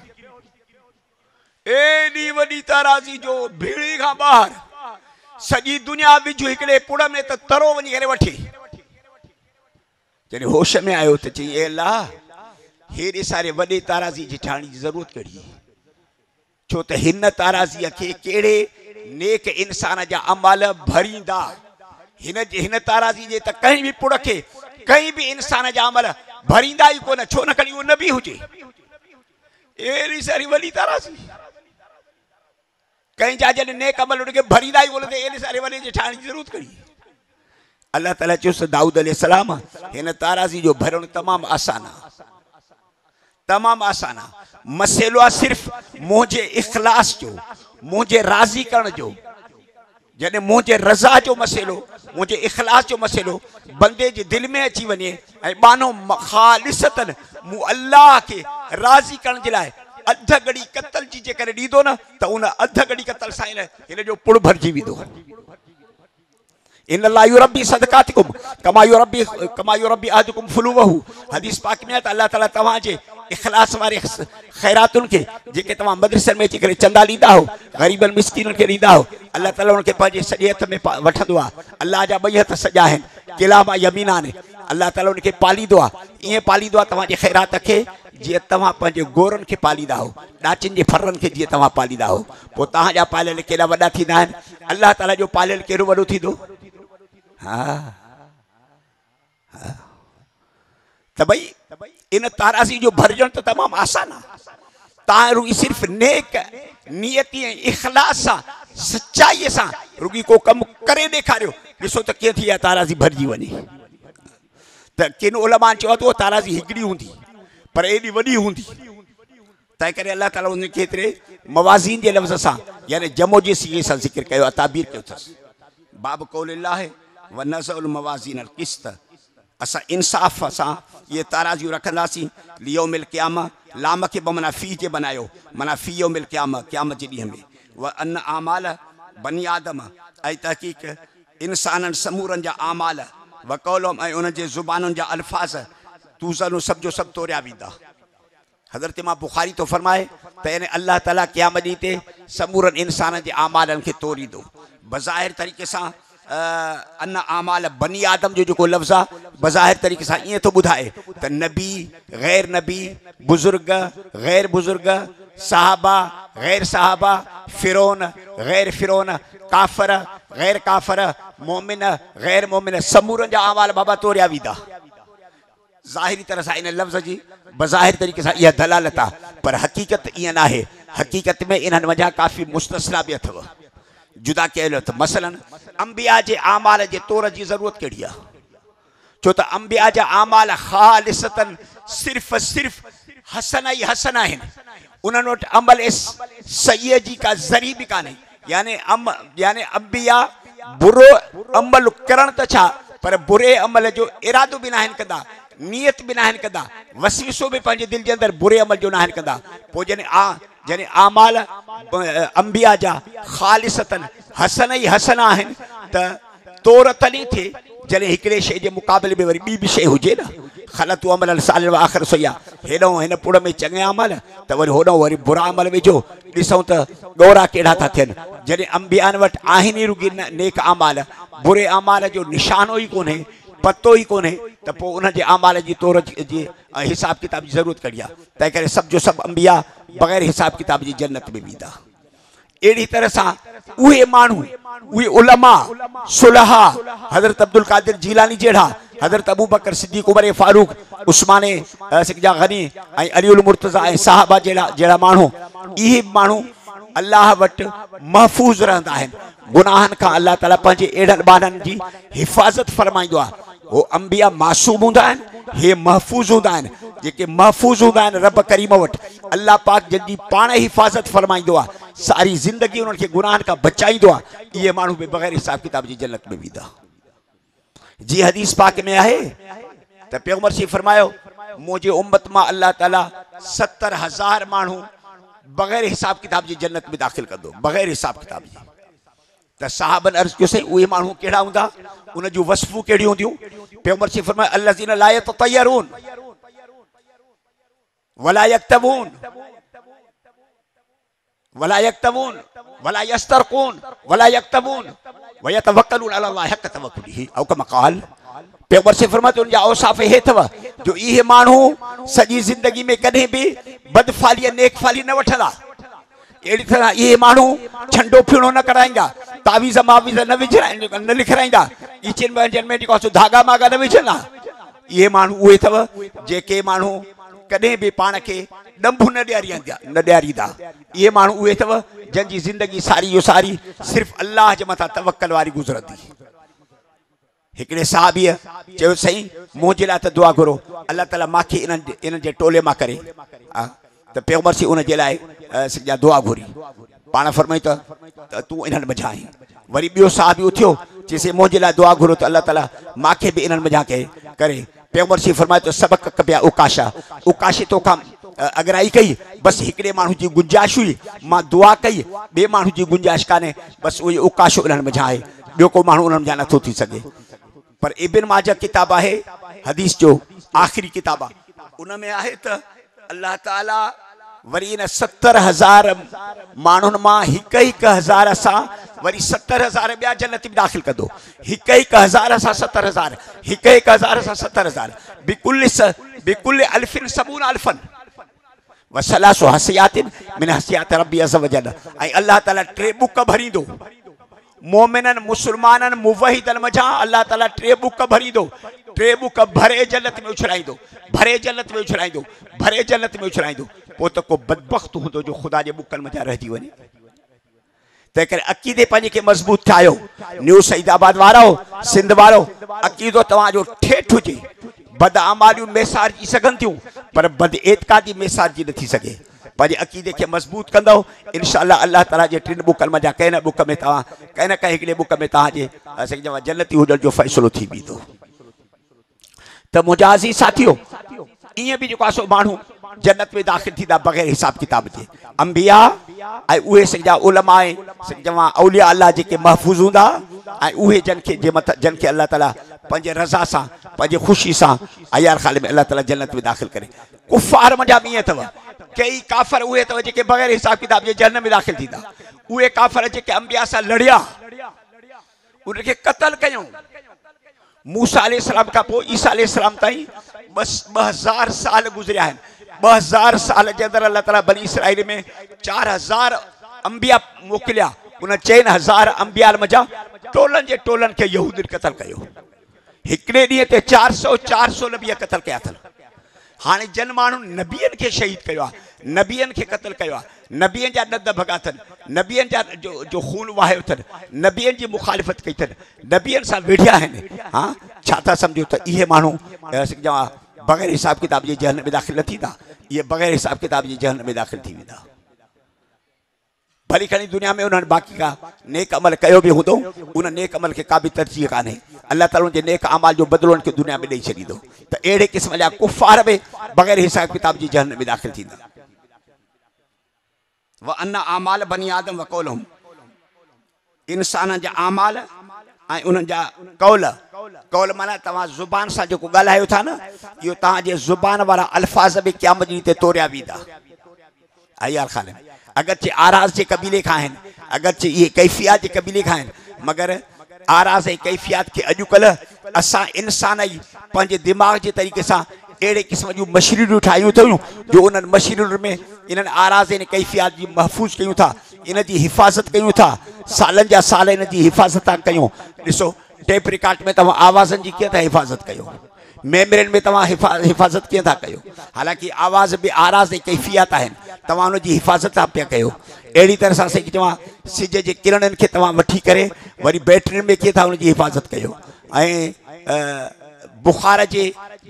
एॾी वॾी ताराज़ी जो भीड़ी खां ॿाहिरि सॼी दुनिया विझ हिकिड़े पुड़ में त तरो वञी करे वठे। जॾहिं होश में आयो त चई, ए अल्लाह, हेॾे सारे वॾे ताराज़ी जी ठाहिण जी ज़रूरत कहिड़ी? छो त हिन ताराज़ीअ खे कहिड़े नेक इंसान जा अमाल भरींदा। हिन ताराज़ी जे त कंहिं बि पुड़ खे कंहिं बि इंसान जा अमल भरींदा ई कोन, छो न खणी उहो न बि हुजे। अहिड़ी सारी वॾी ताराज़ी कंहिं जा जॾहिं नेक अमल उनखे भरींदा ई कोन त अहिड़े सारे वॾे जे ठाहिण जी ज़रूरत कहिड़ी? अल्लाह ताला चयुसि दाऊद अलैहिस्सलाम हिन ताराज़ी जो भरणु तमामु आसान आहे, तमामु आसान आहे। मसइलो आहे सिर्फ़ मुंहिंजे इख़लास जो, मुंहिंजे राज़ी करण जो। जॾहिं मुंहिंजे रज़ा जो मसइलो, मुंहिंजे इख़लास जो मसइलो बंदे जे दिलि में अची वञे ऐं बानो ख़ालिसतन मूं अल्लाह खे राज़ी करण जे लाइ अध घड़ी कतल जी जेकर ॾींदो न त उन अध घड़ी कतल सां हिन जो पुड़ भरिजी वेंदो। इन अल्लाह युरब्बी सदकातिकुम कमा युरब्बी अहदुकुम फुलूवहु। हदीस पाक में त अल्लाह ताला तव्हांजे इख़लास वारे ख़ैरातुनि खे जेके तव्हां मदरसनि में अची करे चंदा ॾींदा हो, ग़रीबनि मिस्कीननि खे ॾींदा हो, अल्लाह ताला उनखे पंहिंजे सॼे हथ में वठंदो आहे। अल्लाह जा 2 हथ सॼा आहिनि, किलामा यमीना आहिनि। अल्लाह ताला उनखे पालींदो आहे। ईअं पालींदो आहे तव्हांजे ख़ैरात खे जीअं तव्हां पंहिंजे गोरनि खे पालींदा हो, ॾाचिनि जे फरनि खे जीअं तव्हां पालींदा हो। पोइ तव्हांजा पालियल केॾा वॾा थींदा आहिनि, अल्लाह ताला जो पालियल कहिड़ो वॾो थींदो? त भई इन ताराज़ी जो भरजण त तमामु आसान आहे। तव्हां रुगी सिर्फ़ नेक नियती ऐं इख़लास सां, सचाईअ सां रुगी को कमु करे ॾेखारियो, ॾिसो त कीअं थी आहे ताराज़ी भरिजी वञे। त किन उलमा चयो त उहा ताराज़ी हिकिड़ी हूंदी पर एॾी वॾी हूंदी। तंहिं करे अल्लाह ताला उन केतिरे मवाज़ीन जे लफ़्ज़ सां यानी जमो जे सीगे सां ज़िक्र कयो आहे, ताबीर कयो अथसि। बाब कौलिल्लाह व नज़उल मवाज़ीन अल क़िस्त। असां इंसाफ़ सां ये ताराज़ियूं रखंदासीं लियौमिल क़यामा। लाम खे बमना फ़ी जे बनायो, माना फ़ी यौमिल क़यामा, क़यामत जे ॾींहं में। व अन आमाल बनी आदम ऐं तहक़ीक़ इंसाननि समूरनि जा आमाल व कौलम ऐं उन्हनि जे ज़ुबानुनि जा अल्फाज़ तूज़नु सभ जो सभु तोड़िया वेंदा। हज़रत इमाम बुखारी तो फरमाए त यानी अल्लाह ताला क़यामत ॾींहं ते समूरनि इंसाननि जे आमालनि खे तोड़ींदो। बज़ाहिर तरीक़े सां अन आमाल बनी आदम जो जेको लफ़्ज़ आहे बज़ाहिर तरीक़े सां ईअं थो ॿुधाए त नबी ग़ैर नबी, बुज़ुर्ग ग़ैर बुज़ुर्ग, साहबा ग़ैर साहबा, फ़िरौन ग़ैर फ़िरौन, काफ़र ग़ैर काफ़र, मोमिन ग़ैर मोमिन, समूरनि जा आमाल बाबा तोड़िया वेंदा। ज़ाहिरी तरह सां इन लफ़्ज़ जी बज़ाहिर तरीक़े सां इहा दलालत आहे, पर हक़ीक़त ईअं न आहे। हक़ीक़त में इन्हनि वजह काफ़ी मुस्तस्ना बि अथव, जुदा कयल अथव। मसलन अंबिया जे आमाल जे तौर जी ज़रूरत कहिड़ी आहे? छो त अंबिया जा आमाल ख़ालिसतन सिर्फ़ हसन ई हसन आहिनि। उन्हनि वटि अमल सही जी का ज़री बि कान्हे। यानी अंबिया बुरो अमल करण त छा, पर बुरे अमल जो इरादो बि न आहिनि कंदा, नियत बि न आहिनि कंदा, वसीसो बि पंहिंजे दिलि जे अंदरि बुरे अमल जो न आहिनि कंदा। पोइ जॾहिं आमाल अंबिया जा ख़ालिसतन हसन ई हसन आहिनि त तौर तॾहिं थिए जॾहिं हिकिड़े शइ जे मुक़ाबले में वरी ॿी बि शइ हुजे न। ख़लतु अमल सालिन व आख़िर सही आहे। हेॾो हिन पुड़ में चङे अमल त वरी होॾो वरी बुरा अमल विझो, ॾिसूं त ॻोरा कहिड़ा था थियनि। जॾहिं अंबियानि वटि आहिनि ई रुॻी नेक आमाल, बुरे आमाल जो निशानो ई कोन्हे, पतो ई कोन्हे, त पोइ उनजे आमाल जी तौर जी हिसाब किताब जी ज़रूरत कहिड़ी आहे? तंहिं करे सभु जो सभु अंबिया बग़ैर हिसाब किताब जी जन्नत में वेंदा। अहिड़ी तरह सां उहे माण्हू, उहे उलमा सुलहा, हज़रत अब्दुल कादिर जीलानी जहिड़ा, हज़रत अबू बकर सिद्दीक़, उमर फारूक, उस्माने गनी ऐं अलीउल मुर्तज़ा ऐं साहबा जहिड़ा माण्हू, इहे माण्हू अल्लाह वटि महफ़ूज़ रहंदा आहिनि। गुनाहनि खां अल्लाह ताला पंहिंजे अहिड़नि ॿारनि जी हिफ़ाज़त फरमाईंदो आहे। हो अंबिया मासूम हूंदा आहिनि, हे महफ़ूज़ हूंदा आहिनि। जेके महफ़ूज़ हूंदा आहिनि रब करीम वटि, अल्लाह पाक जल्दी पाण हिफ़ाज़त फरमाईंदो आहे, सारी ज़िंदगी उन्हनि खे गुनाहनि खां बचाईंदो आहे। इहे माण्हू बि बग़ैर हिसाब किताब जी जन्नत में वेंदा। जी हदीस पाक में आहे त पैगंबर सी फरमायो, मुंहिंजे उम्मत मां अल्लाह ताला 70,000 माण्हू बग़ैर हिसाब किताब जी जन्नत में दाख़िल कंदो, बग़ैर हिसाब किताब जी। त साहबन अर्ज़ कयो, साईं उहे माण्हू कहिड़ा हूंदा, उन जूं वसफ़ूं कहिड़ियूं हूंदियूं? पैगंबर सी फरमायो, अल्लज़ीन ला यततयरून वला यक्तबून वला यक्तबून वला यस्तरकून वला यक्तबून व यतवक्कलून अला अल्लाह हक़ तवक्कुलिही औ कमा क़ाल। पैगंबर से फरमाते उनजा औसाफ़ हे अथव जो इहे माण्हू सॼी ज़िंदगी में कॾहिं बि बदफ़ाली नेकफ़ाली न वठंदा। अहिड़ी तरह इहे माण्हू छंडो फीणो न कराईंदा, तावीज़ मावीज़ न लिखाईंदा, ईचन ॿियनि में जेको धागा मागा न विझंदा। इहे माण्हू उहे अथव जेके माण्हू कॾहिं बि पाण खे ॾंभु न ॾियारींदा। इहे माण्हू उहे अथव जंहिंजी ज़िंदगी सारी जो सारी सिर्फ़ु अल्लाह जे मथां तवक्कल वारी गुज़रंदी। हिकिड़े साहबीअ चयो, साईं मुंहिंजे लाइ त दुआ घुरो, अल्लाह ताला मूंखे इन्हनि जे टोले मां करे। त पैगंबर सी उन जे लाइ दुआ घुरी, पाण फरमाई त तूं इन्हनि मझां आहीं। वरी ॿियो साहबी उथियो, चईसि मुंहिंजे लाइ दुआ घुरो त अल्लाह ताला मूंखे बि इन्हनि मझां करे। पैगंबर सी फरमाए तो सबक कबिया उकाशा, उकाशे तोखां अगराई कई, बस हिकिड़े माण्हू जी गुंजाइश हुई, मां दुआ कई, ॿिए माण्हू जी गुंजाइश कान्हे, बस उहो उकाशो इन्हनि मझां आहे, ॿियो को माण्हू उन्हनि मझां नथो थी सघे। पर इब्न माजा किताब आहे हदीस जो आख़िरी किताब आहे, उन में आहे त अल्लाह ताला वरी इन 70,000 माण्हुनि मां हिकु हज़ार सां वरी 70,000 ॿिया जन्नत में दाख़िल कंदो। हिकु हज़ार सां 70,000, हिकु हज़ार सां 70,000, बिकुल अल्फिन सबून अल्फन वसलासु हसियातिन मिन हसियात रब्बी अज़्ज़ व जल। ऐं अल्लाह ताला 3 बुक भरींदो मोमिनन मुसलमानन मुवहिदन मझां, अल्लाह ताला 3 बुक भरींदो, 3 बुक भरे जन्नत में उछलाईंदो, भरे जन्नत में उछलाईंदो, भरे जन्नत में उछलाईंदो। पोइ त को बदबख्त हूंदो जो ख़ुदा जे बुकनि मथां रहिजी वञे। तंहिं करे अक़ीदे पंहिंजे खे मज़बूत ठाहियो। न्यू सईदाबाद वारो, सिंध वारो, अक़ीदो तव्हांजो ठेठ हुजे। बदआमालियूं मेसार जी सघनि थियूं, पर बद एतकादी मेसार जी नथी सघे। पंहिंजे अक़ीदे खे मज़बूत कंदव, इंशाअल्लाह अल्लाह ताला जे 3 बुकनि मझां कंहिं न बुक में तव्हां कंहिं न कंहिं हिकिड़े बुक में तव्हांजे जन्नती हुजण जो फ़ैसिलो थी वेंदो। त मुंहिंजा अज़ीज़ साथियो, ईअं बि जेको आहे सो माण्हू जन्नत में दाख़िल थींदा बग़ैर हिसाब किताब जे। अंबिया ऐं उहे सॼा उलमा जमा औलिया अल्लाह जेके महफ़ूज़ हूंदा, ऐं उहे जन खे अल्लाह ताला पंहिंजे रज़ा सां, पंहिंजे ख़ुशी सां अयार ख़ाले में अल्लाह ताला जन्नत में दाख़िल करे। कुफ़ार मञा बि ईअं अथव, कई काफ़र उहे अथव जेके बग़ैर हिसाब किताब जे जहन्नम में दाख़िल थींदा। उहे काफ़र जेके अंबिया सां लड़िया, उनखे क़त्ल कयूं। मूसा अलैहिस्सलाम खां पोइ ईसा अलैहिस्सलाम ताईं बस 2000 साल गुज़रिया आहिनि। 2000 साल जे अंदरि अल्लाह ताला बनी इसराइल में 4000 अंबिया मोकिलिया। उन 4000 अंबिया मज़ा टोलनि जे टोलनि खे यहूदियुनि क़त्ल कयो। हिकिड़े ॾींहं ते 400 नबी क़त्ल कया अथनि। हाणे जन माण्हू नबियनि खे शहीद कयो आहे, नबियनि खे क़त्ल कयो आहे, नबियनि जा ॾंद भॻा अथनि, नबियनि जा जो खून वाहियो अथनि, नबियनि जी मुखालिफ़त कई अथनि, नबियनि सां विढ़िया आहिनि। हाँ, छा था सम्झो त इहे माण्हू बग़ैर हिसाब किताब जे जहन्नम में दाख़िल न थींदा? इहे बग़ैर हिसाब किताब जे जहन्नम में दाख़िल थी वेंदा। भली खणी दुनिया में उन्होंने बाक़ी का नेक अमल कयो भी हूंदो, उन नेक अमल के का भी तरजीह कान्हे। अल्लाह ताला जे नेक अमाल जो बदिलो उनके दुनिया में ॾेई छॾींदो। त अहिड़े क़िस्म जा कुफ़ार बि बग़ैर हिसाब किताब जी जहन्नम में दाख़िल थींदा। व अन आमाल बनी आदम व कौलहुम, इंसान जा आमाल ऐं उन्हनि जा कौल। कौल माना तव्हां ज़ुबान सां जेको ॻाल्हायो था न, इहो तव्हांजे ज़ुबान वारा अल्फाज़ बि क़यामत ॾींहं ते तोड़िया वेंदा। अयाल ख़ान अगरचे आराज़ जे कबीले खां आहिनि, अगरचे इहे कैफ़ियात जे कबीले खां आहिनि, मगर आराज़ ऐं कैफ़ियात खे अॼुकल्ह असां इंसान ई पंहिंजे दिमाग़ जे तरीक़े सां अहिड़े क़िस्म जूं मशीनरियूं ठाहियूं अथऊं जो उन्हनि मशीनरियुनि में इन्हनि आराज़ ऐं कैफ़ियात जी महफ़ूज़ कयूं था, इन जी हिफ़ाज़त कयूं था, सालनि जा साल इन जी हिफ़ाज़त था कयूं। ॾिसो टेप रिकॉर्ड में तव्हां आवाज़नि जी कीअं था हिफ़ाज़त कयो, मेमरियुनि में तव्हां हिफ़ाज़त कीअं था कयो। हालांकि आवाज़ बि आराज़ ऐं कैफ़ियात आहिनि, तव्हां उन जी हिफ़ाज़त था पिया कयो। अहिड़ी तरह सां साईं चवां सिज जे किरणनि खे तव्हां वठी करे वरी बैटरियुनि में कीअं था उन जी हिफ़ाज़त कयो। ऐं बुख़ार जे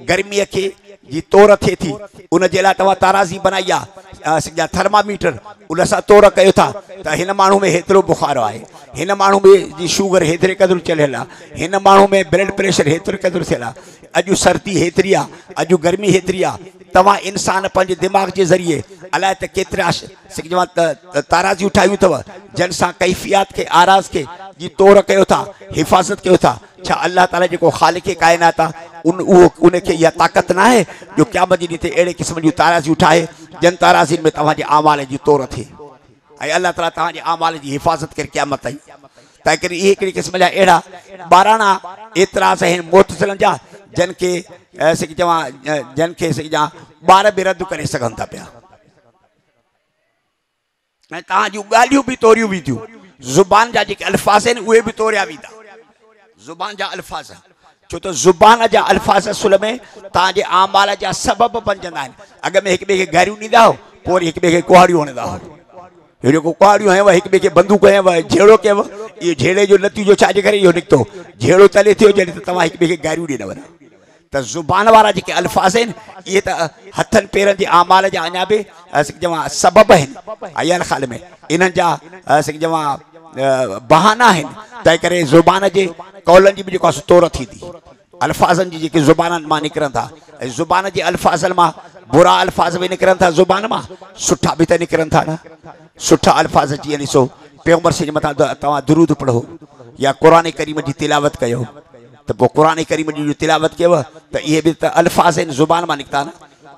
गर्मीअ खे जी तौर थिए थी, उन जे लाइ तव्हां ताराज़ी बनाई आहे, थर्मामीटर, उन सां तौर कयो था त हिन माण्हू में हेतिरो बुख़ार आहे, हिन माण्हू में जी शुगर हेतिरे क़दुरु चलियल आहे, हिन माण्हू में ब्लड प्रेशर हेतिरो क़दुरु थियल आहे, अॼु सर्दी हेतिरी आहे, अॼु गर्मी हेतिरी आहे। तव्हां इंसान पंहिंजे दिमाग़ जे ज़रिए अलाए त केतिरा ताराज़ियूं ठाहियूं अथव जन सां कैफ़ियात खे आराज़ खे जी तौर कयो था, हिफ़ाज़त कयो था। छा अल्लाह ताला जेको ख़ालिक़ काइनात आहे उनखे इहा ताक़त न आहे जो क़यामत जे ॾींहं ते अहिड़े क़िस्म जूं ताराज़ियूं ठाहे जन ताराज़ियुनि में तव्हांजे आमाल जी तौर थिए ऐं अल्लाह ताला तव्हांजे आमाल जी हिफ़ाज़त करे क़यामत ताईं। तंहिं करे इहे हिकिड़ी क़िस्म जा अहिड़ा ॿाराणा एतिराज़ आहिनि मुतज़िलनि जा जन खे चवां जन खे ॿार बि रद्द करे सघनि था पिया ऐं तव्हां जूं ॻाल्हियूं बि तोड़ियूं वेंदियूं। ज़ुबान जा जेके अल्फाज़ आहिनि उहे बि तोड़िया वेंदा, ज़ुबान जा अल्फाज़, छो त ज़ुबान जा अल्फाज़ असुल में तव्हांजे आमाल जा सबब बणजंदा आहिनि। अॻ में हिक ॿिए खे गारियूं ॾींदा हो, पोइ वरी हिक ॿिए खे कुहाड़ियूं हणंदा हो, जेको कुहाड़ियूं हयव हिक ॿिए खे बंदूक हयव झेड़ो कयव, इहो झेड़े जो नतीजो छाजे करे इहो निकितो, झेड़ो तले थियो जॾहिं त तव्हां हिक ॿिए खे गारियूं ॾिनव। त ज़ुबान वारा जेके अल्फाज़ आहिनि इहे त हथनि पेरनि जे आमाल जा अञा बि चवां सबब आहिनि अयाल ख़ाल में, इन्हनि जा चवां बहाना आहिनि। तंहिं करे ज़ुबान जे कौलनि जी बि जेको आहे तौर थींदी, अल्फाज़नि जी जेके ज़ुबाननि मां निकिरनि था, ऐं ज़ुबान जे अल्फाज़नि मां बुरा अल्फाज़ बि निकिरनि था, ज़ुबान मां सुठा बि त निकिरनि था न। सुठा अल्फाज़ जीअं ॾिसो पैगंबर जे मथां तव्हां दुरूद पढ़ो या क़ुरान करीम जी तिलावत कयो, त पोइ क़ुरान करीम जी तिलावत कयव त इहे बि त अल्फाज़ आहिनि, ज़ुबान मां निकिता न।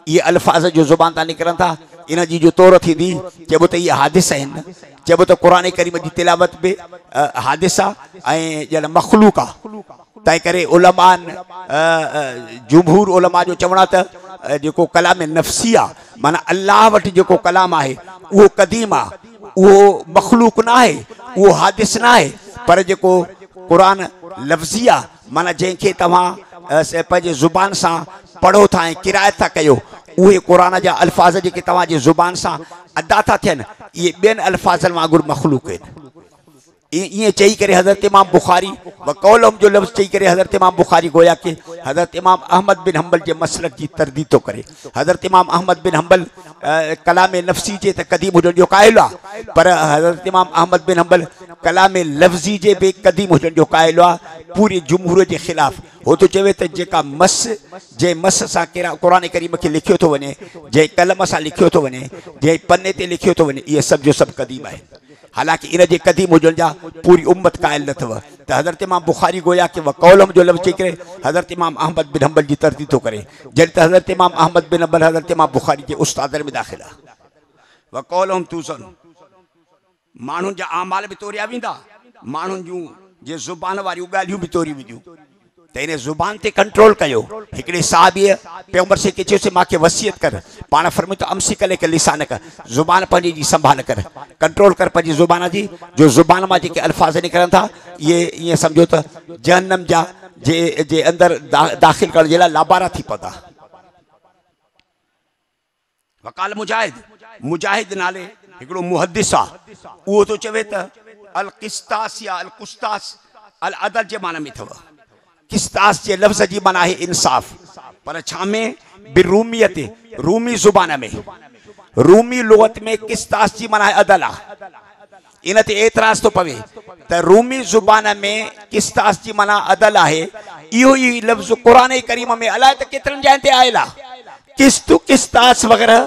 इहे अल्फाज़ जो ज़ुबान तां निकिरनि था, इन जी जो तौर थींदी चइबो त इहे हादिस आहिनि, चइबो त क़ुरान करीम जी तिलावत बि हादिस आहे ऐं ॼण मख़लूक आहे। तंहिं करे उलमा जुमहूर उलमा जो चवणु आहे त जेको कलाम नफ़्सी आहे माना अल्लाह वटि जेको कलाम आहे उहो क़दीम आहे, उहो मख़लूक न आहे, उहो हादिस न आहे। पर जेको क़ुरान लफ़्ज़ी आहे माना जंहिंखे तव्हां पंहिंजे ज़ुबान सां पढ़ो था ऐं किरायत था कयो, उहे क़ुरान जा अल्फाज़ जेके तव्हांजे ज़ुबान सां अदा था थियनि इहे ॿियनि अल्फाज़नि वांगुरु मख़लूक आहिनि। ईअं चई करे हज़रत इमाम बुखारी व कौलम जो लफ़्ज़ चई करे हज़रत इमाम बुखारी गोया के हज़रत इमाम अहमद बिन हम्बल जे मसलक जी तरदीद थो करे। हज़रत इमाम अहमद बिन हम्बल कलाम नफ़्सी जे त क़दीम हुजण जो क़ाइल आहे, पर हज़रत इमाम अहमद बिन हम्बल कलाम लफ़्ज़ी जे बि क़दीम हुजण जो क़ाइल आहे, पूरे जुमहूर जे ख़िलाफ़। हो तो चवे त जेका जंहिं मस सां क़ुरान करीम खे लिखियो थो वञे, जंहिं कलम सां लिखियो थो वञे, जंहिं पने ते लिखियो थो वञे, इहे सभु जो सभु क़दीम आहे। हालांकि इन जे क़दीम हुजण जा पूरी उम्मत क़ाइल न अथव। त हज़रत इमाम बुखारी गोया के व कौलम जो लफ़्ज़ चई करे हज़रत इमाम अहमद बिन हम्बल जी तरदीद थो करे, जॾहिं त हज़रत इमाम अहमद बिन हम्बल हज़रत इमाम बुखारी जे उस्तादनि में दाख़िल आहे। वक़ौलहुम तूसन माण्हुनि जा आमाल बि तोरिया वेंदा, माण्हुनि जूं जे ज़ुबान वारियूं ॻाल्हियूं बि तोरी वेंदियूं। त इन ज़ुबान ते कंट्रोल कयो। हिकिड़े साहबीअ पैगंबर से चयोसि मांखे वसियत कर, पाण फरमायो त अमसिक अलैक लिसानक, ज़ुबान पंहिंजी जी संभाल कर, कंट्रोल कर पंहिंजी ज़ुबान जी। जो ज़ुबान मां जेके अल्फाज़ निकिरनि था इहे ईअं सम्झो त जहन्नम जा जे अंदरि दाख़िल करण जे लाइ लाबारा थी पवंदा। वकाल मुजाहिद, मुजाहिद नाले हिकिड़ो मुहद्दिस आहे, उहो तो चवे त अल क़िस्तास या अल कुस्तास अल अदल जे माना में अथव। किस्तास जे लफ़्ज़ जी माना आहे इंसाफ़, पर छा में बिरूमियत, रूमी ज़ुबान में, रूमी लुगत में किस्तास जी माना आहे अदल आहे। इन ते एतराज़ थो पवे त रूमी ज़ुबान में किस्तास जी माना अदल आहे। इहो ई लफ़्ज़ क़ुरान करीम में अलाए त केतिरनि जाइनि ते आयल आहे, किस्तु किस्तास वग़ैरह,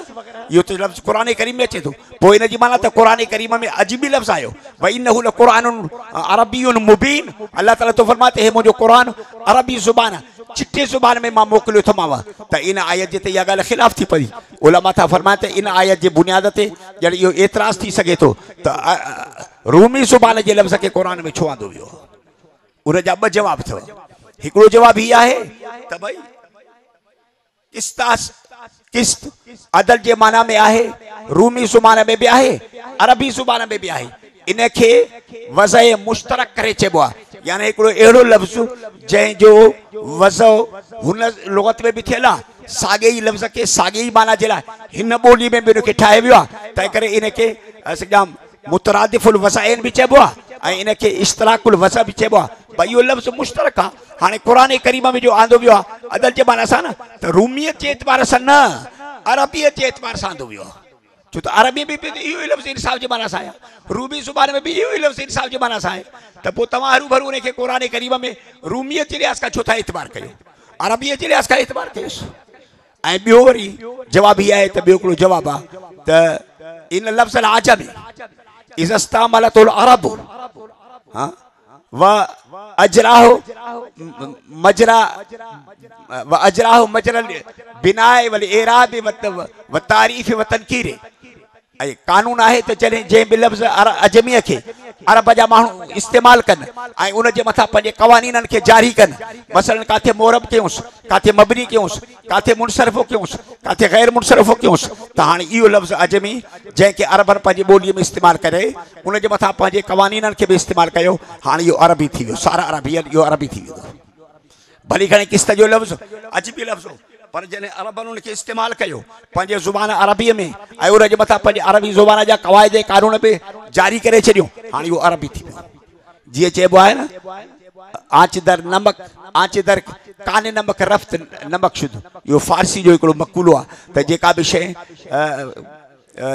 इहो त लफ़्ज़ क़ुरान करीम में अचे थो। पोइ इन जी माना त क़ुरान करीम में अजबी लफ़्ज़ आयो, भई इन्नहु लक़ुरानुन अरबियुन मुबीन। अल्लाह ताला तो फरमाते हे मुंहिंजो क़ुरान अरबी ज़ुबान, चिट्टे ज़ुबान में मां मोकिलियो थमांव। त इन आयत जे ते इहा ॻाल्हि ख़िलाफ़ थी पई। उलमा था फरमाए त इन आयत जे बुनियाद ते ॼण इहो एतिराज़ थी सघे थो त रूमी ज़ुबान जे लफ़्ज़ खे क़ुरान में छो आंदो वियो। उन जा ॿ जवाब अथव। हिकिड़ो जवाब हीअ आहे त भई किस्तास, किस्त अदल जे माना में आहे, रूमी ज़ुबान में बि आहे, अरबी ज़ुबान में बि आहे। इन खे वज़अ मुश्तरक करे चइबो आहे, यानी हिकिड़ो अहिड़ो लफ़्ज़ जंहिंजो वज़अ हुन लुगत में बि थियल आहे, साॻे ई लफ़्ज़ खे साॻे ई माना जे लाइ हिन ॿोली में बि उनखे ठाहे वियो आहे। तंहिं करे इनखे असां मुतरादिफुल वज़ाइन बि चइबो आहे ऐं इनखे इश्तराकुल वज़अ बि चइबो आहे। भई इहो लफ़्ज़ मुश्तरक आहे। हाणे क़ुरान करीम में जो आंदो वियो आहे अदल जे माना सां न, त रूमियत जे एतबार सां न, अरबियत जे एतबार सां आंदो वियो आहे। छो त अरबी में बि इहो ई लफ़्ज़ इंसाफ़ जे माना सां आहे, रूमी ज़ुबान में बि इहो ई लफ़्ज़ इंसाफ़ जे माना सां आहे। त पोइ तव्हां हरू भरू उनखे क़ुरान करीम में रूमियत जे लिहाज़ खां छो था एतबार कयो, अरबियत जे लिहाज़ खां एतबार कयोसि। ऐं ॿियो वरी जवाब हीअ आहे त ॿियो हिकिड़ो जवाबु आहे त इन लफ़्ज़ आजमी इज़स्तामलतुल अरब व अजराहु मजरा व अजराहु मजरल बिनाए वल एराब व तारीफ़ व तनकीर। ऐं कानून आहे त जॾहिं जंहिं बि लफ़्ज़ अजमीअ खे अरब जा माण्हू इस्तेमालु कनि ऐं उन जे मथां पंहिंजे क़वानीननि खे जारी कनि, मसलन काथे मोरब कयूंसि, काथे मबनी कयूंसि, काथे मुनसरफ़ो कयूंसि, काथे ग़ैर मुनसरफ़ो कयूंसि, त हाणे इहो लफ़्ज़ अजमी जंहिंखे अरबनि पंहिंजी ॿोलीअ में इस्तेमालु करे उन जे मथां पंहिंजे क़वानीननि खे बि इस्तेमालु कयो, हाणे इहो अरबी थी वियो, सारा अरबियन इहो अरबी थी वियो। भली घणी किस्त जो लफ़्ज़ अजबी लफ़्ज़, पर जॾहिं अरबनि उनखे इस्तेमालु कयो पंहिंजे ज़ुबान अरबीअ में ऐं उन जे मथां पंहिंजे अरबी ज़ुबान जा क़वाइद कानून बि जारी करे छॾियूं, हाणे इहो अरबी थी वियो। जीअं चइबो आहे न आंच दर नमक, आंच दर काने नमक रफ़्त नमक शुद्ध, इहो फारसी जो हिकिड़ो मक़ूलो आहे त जेका बि शइ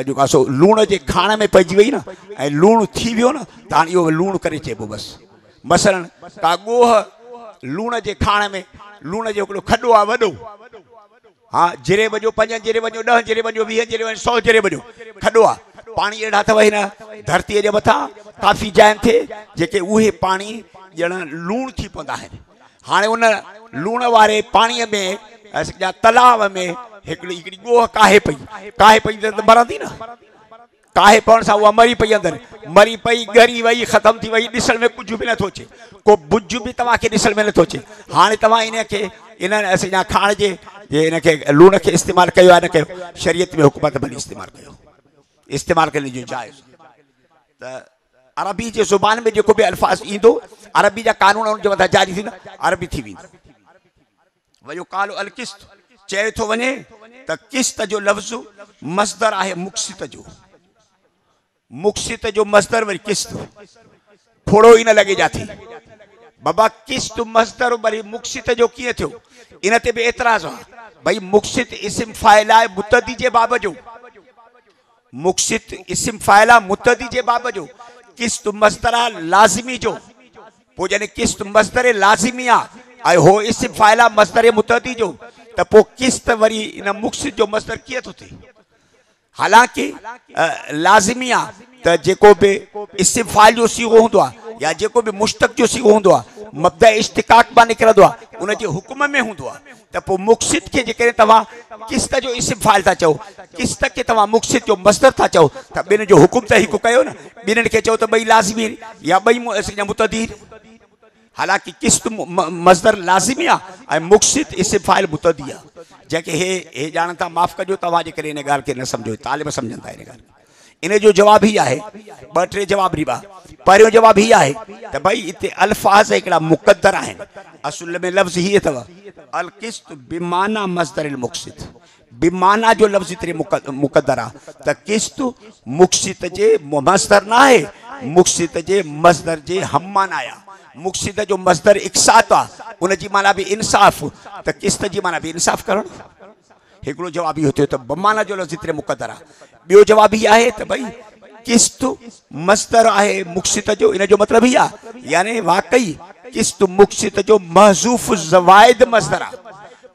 जेको आहे सो लूण जे खाण में पइजी वई न ऐं लूणु थी वियो न त हाणे इहो लूणु करे चइबो बसि। मसलन का ॻोह लूण जे खाण में, लूण जो हिकिड़ो खॾो आहे वॾो, हाँ जिरे वञो, 5 जिरे वञो, 10 जिरे वञो, 20 जिरे वञो, 100 जिरे वञो, खॾो आहे। पाणी अहिड़ा अथव हिन धरतीअ जे मथां काफ़ी जाइनि ते जेके उहे पाणी ॼण लूणु थी पवंदा आहिनि। हाणे उन लूण वारे पाणीअ में तलाव में हिकिड़ी ॻोह काहे पई, काहे पई त मरंदी न, काहे पवण सां उहा मरी पई, अंदरि मरी पई, ॻरी वई, ख़तमु थी वई, ॾिसण में कुझु बि नथो अचे, को बुझ बि तव्हांखे ॾिसण में नथो अचे। हाणे तव्हां इनखे इन असां खाइण जे इनखे लूण खे इस्तेमालु कयो आहे न कयो, शरीयत में हुकूमत भली इस्तेमालु कयो, इस्तेमालु करण जो जाइज़। त अरबी जे ज़ुबान में जेको बि अल्फाज़ ईंदो, अरबी जा कानून उन जे मथां जारी थींदा, अरबी थी वेंदी। वयो कालो अल किस्त, चए थो वञे त किस्त जो लफ़्ज़ मस्दर आहे मुक़सित जो, मुक़सित जो मस्दर वरी किस्त, थोड़ो ई न लॻे जाथी बाबा किस्त मस्दर वरी मुक़सित जो कीअं थियो, इन ते बि एतराज़ आहे। भई मुक़सित इस्म फ़ाइल आहे मुतदी जे बाब जो, मुक़सित इस्म फ़ाइल आहे मुतदी जे बाब जो, किस्त मस्दर आहे लाज़िमी जो। पोइ जॾहिं किस्त मस्दर लाज़िमी आहे ऐं हो इस्म फ़ाइल आहे मस्दर मुतदी जो, त पोइ किस्त वरी इन मुक़सित जो मस्दर कीअं थो थिए। हालांकि लाज़िमी आहे त जेको बि इस्म फ़ाइल जो सीगो हूंदो आहे या जेको बि मुश्तक जो सीगो हूंदो आहे मब्दा इश्तिकाक मां निकिरंदो आहे, उन जे हुक्म में हूंदो आहे त पोइ मुक़सिद खे जेकॾहिं तव्हां क़िस्त जो इस्म फ़ाइल था चओ, क़िस्त खे तव्हां मुक़सिद जो मस्दर था चओ त ॿिनि जो हुकुम त हिकु कयो न, ॿिन्हिनि खे चओ त ॿई लाज़मी या ॿई मुतदी। हालांकि क़िस्त मस्दर लाज़मी आहे ऐं मुक़सिद इस्म फ़ाइल मुतदी आहे। जंहिंखे हे ॼाण था माफ़ कजो, तव्हां जेकॾहिं इन ॻाल्हि खे न सम्झो, तालिब सम्झंदा इन ॻाल्हि। इन जो जवाब ही आहे, ॿ टे जवाब ॾिबा। पहिरियों जवाब ही आहे त भई हिते अल्फाज़ हिकिड़ा मुक़द्दर आहिनि। असुल में लफ़्ज़ हीअ अथव अल क़िस्त बिमाना मस्दर मुक़सिद, बिमाना जो लफ़्ज़ हिते मुक़द्दर आहे त क़िस्त मुक़सिद जे मस्दर न आहे, मुक़सिद जे मस्दर जे हम माना आहे। मुक़सिद जो मस्दर इक़सात आहे, उन जी माना बि इंसाफ़, त क़िस्त जी माना बि इंसाफ़ करणु। हिकिड़ो जवाब इहो थियो त बमाना जो लफ़्ज़ हिते मुक़द्दर आहे। ॿियो जवाब हीअ आहे त भई क़िस्त मस्दर आहे मुक़सिद जो, इन जो मतिलबु हीअ आहे यानी वाकई क़िस्त मुक़सिद जो महज़ूफ़ ज़वाइद मस्दर आहे।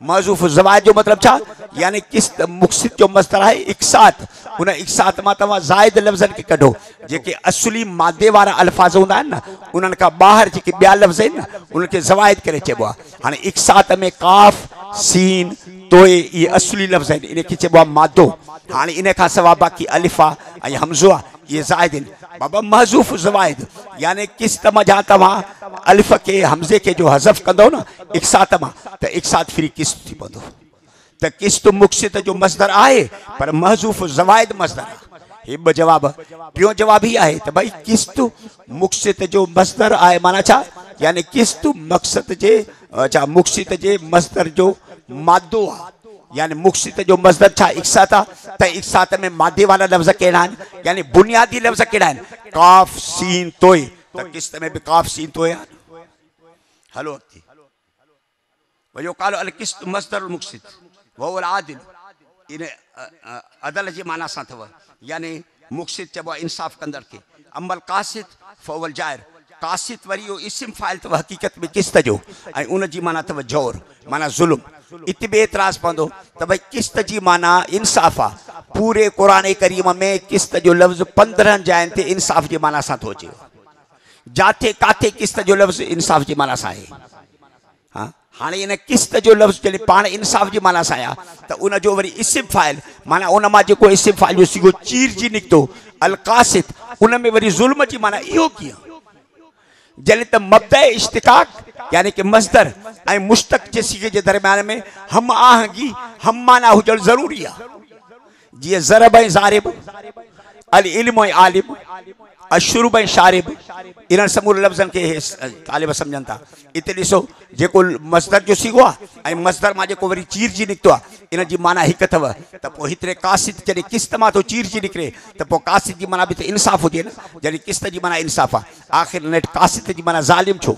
महज़ूफ़ ज़वाइद जो मतिलबु छा, यानी क़िस्त मुक़सिद जो मस्दर आहे इक़सात। उन इक़सात मां तव्हां ज़ाइद लफ़्ज़नि खे कढो, जेके असली मादे वारा अल्फाज़ हूंदा आहिनि न, उन्हनि खां ॿाहिरि जेके ॿिया लफ़्ज़ आहिनि न, उनखे ज़वाइद करे चइबो आहे। हाणे इक़सात में काफ़ सीन तोए इहे असली लफ़्ज़ आहिनि, इनखे चइबो आहे मादो। हाणे इन खां सवाइ बाक़ी अलिफ़ा ऐं हमज़ो आहे, इहे ज़ाइद आहिनि। बाबा महज़ूफ़ ज़वाइद यानी क़िस्त मां जा तव्हां अलिफ़ खे हमज़े खे जो हज़फ़ कंदो न इक़सात मां, त इक़सात फ्री क़िस्त थी पवंदो। त क़िस्त मुक़सिद जो मस्दर आहे पर महज़ूफ़ ज़वाइद मस्दर आहे। हे ॿ जवाब। ॿियो जवाब ही आहे त भई क़िस्त मुक़सिद जो मस्दर आहे, माना छा, यानी क़िस्त मक़सद जे छा मुक़सिद जे मस्दर जो मादो आहे। यानी मुक़सिद जो मस्दर छा इक़सात आहे, त इक़सात में मादे वाला लफ़्ज़ कहिड़ा आहिनि, यानी बुनियादी लफ़्ज़ कहिड़ा आहिनि, काफ़ सीन तोए, त क़िस्त में बि काफ़ सीन तोए आहिनि। हलो अॻिते वयो कालो अल क़िस्त मस्दर मुक़सिद वो अल आदिल, इन अदल जी माना सां अथव, यानी मुक़सिद चइबो आहे इंसाफ़ कंदड़ खे। अमल कासिद फवल जाहिर, कासिद वरी इहो इस्म फ़ाइल अथव हक़ीक़त में क़िस्त जो, ऐं उन जी माना अथव जौर, माना ज़ुल्म। इते बि एतिराज़ पवंदो त भई क़िस्त जी माना इंसाफ़ आहे। पूरे क़ुरान करीम में क़िस्त जो लफ़्ज़ 15 जायुनि ते इंसाफ़ जी माना सां थो अचे। जाथे काथे क़िस्त जो लफ़्ज़ इंसाफ़ जी माना सां आहे। हा, हाणे इन क़िस्त जो लफ़्ज़ जॾहिं पाण इंसाफ़ जी माना सां आया त उन जो वरी इस्म फ़ाइल, माना उन मां जेको इस्म फ़ाइल जो सिगो चीरजी निकितो अल कासिद, उन में वरी ज़ुल्म जी माना इहो कीअं, जॾहिं त मब्दा इश्तिकाक यानी कि मस्दर ऐं मुश्तक जे सिगे जे दरमियान में हम आहंगी हम माना हुजणु ज़रूरी आहे। जीअं ज़रब ऐं ज़ारिब, अल इल्म ऐं आलिम, अशरुब ऐं शारिब, इन्हनि समूरे लफ़्ज़नि खे तालिब सम्झनि था। इते ॾिसो जेको मस्दर जो सिगो आहे ऐं मस्दर मां जेको वरी चीरजी निकितो आहे, इन जी माना हिकु अथव। त पोइ हिते कासिद जॾहिं क़िस्त मां थो चीरजी निकिरे त पोइ कासिद जी माना बि त इंसाफ़ हुजे न, जॾहिं क़िस्त जी माना इंसाफ़ आहे। आख़िर नेट कासिद जी माना ज़ालिम छो?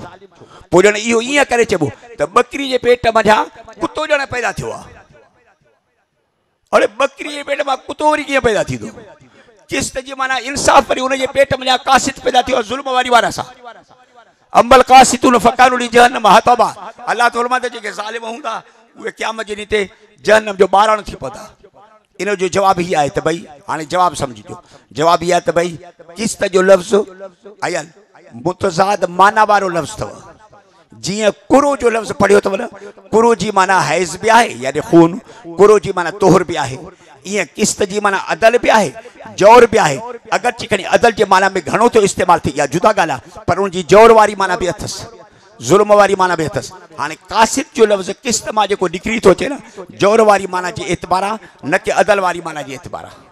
पोइ ॼण इहो ईअं करे चइबो त ॿकरी जे पेट मथां कुतो ॼण पैदा थियो आहे। अड़े ॿकरी जे पेट मां कुतो वरी कीअं पैदा थींदो? क़िस्त जी माना इंसाफ़, वरी उन जे पेट में कासिद पैदा थियो आहे ज़ुल्म वारी वारा सां। अम्बल कासितुन फ़कानुल जहन्नम हतबा, अल्लाह तो फरमाए जेके ज़ालिम हूंदा उहे क़यामत जे ॾींहं ते जहन्नम जो ॿारण थी पवंदा। इन जो जवाब ही आहे त भई, हाणे जवाब सम्झिजो, जवाब इहा आहे त भई क़िस्त जो लफ़्ज़ अयल मुतज़ाद माना वारो लफ़्ज़ अथव। जीअं कुरो जो लफ़्ज़ पढ़ियो अथव न, कुरो जी माना हैज़ बि आहे यानी खून, कुरो जी माना तोहर बि आहे। ईअं क़िस्त जी माना अदल बि आहे, जौर बि आहे। अगरचे खणी अदल जे माना में घणो थो इस्तेमालु थिए, इहा जुदा ॻाल्हि आहे, पर उनजी जौर वारी माना बि अथसि, ज़ुल्म वारी माना बि अथसि। हाणे कासिद जो लफ़्ज़ क़िस्त मां जेको निकिरी थो अचे न, जौर वारी माना जे एतबार आहे, न कि अदल वारी माना जे एतबार आहे।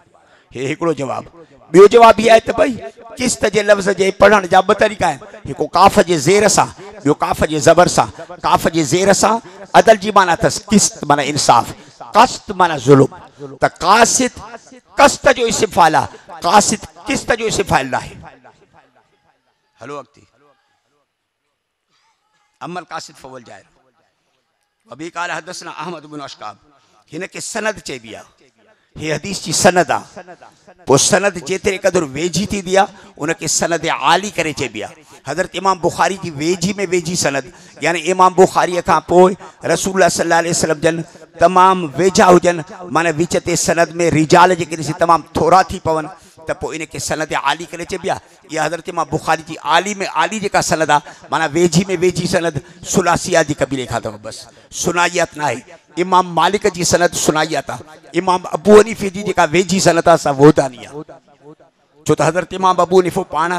हे हिकिड़ो जवाब। ॿियो जवाब इहा आहे त भई क़िस्त जे लफ़्ज़ जे पढ़ण जा ॿ तरीक़ा आहिनि, हिकु काफ़ जे ज़ेर सां, ॿियो काफ़ जे ज़बर सां। काफ़ जे ज़ेर सां अदल जी माना अथसि क़िस्त माना इंसाफ़, क़स्त माना ज़ुल्म। त कासिद क़स्त जो इस्म फ़ाइल आहे, कासिद क़िस्त जो इस्म फ़ाइल आहे। हलो अॻिते अमल कासिद फवल जाहिर, अबी क़ाल हदसना अहमद बिन अशकाब, हिन खे सनद चइबी आहे। हे हदीस जी सनद आहे। पोइ सनद जेतिरे क़दुरु वेझी थींदी आहे उनखे सनद आली करे चइबी आहे। हज़रत इमाम बुखारी जी वेझी में वेझी सनद, यानी इमाम बुखारीअ खां पोइ रसूलुल्लाह सल्लल्लाहु अलैहि वसल्लम जन तमामु वेझा हुजनि, माना विच ते सनद में रिजाल जेके ॾिसी तमामु थोरा थी पवनि, त पोइ इनखे सनद आली करे चइबी आहे। इहा हज़रत इमाम बुखारी जी आली में आली जेका सनद आहे माना वेझी में वेझी सनद सुलासिया जी कबीले खां अथव बसि, सुनाइयात न आहे। इमाम मालिक जी सनद सुनाइयात आहे। इमाम अबू हनीफे जी जेका वेझी सनद आहे सा वहदानी आहे, छो त हज़रत इमाम अबू हनीफो पाण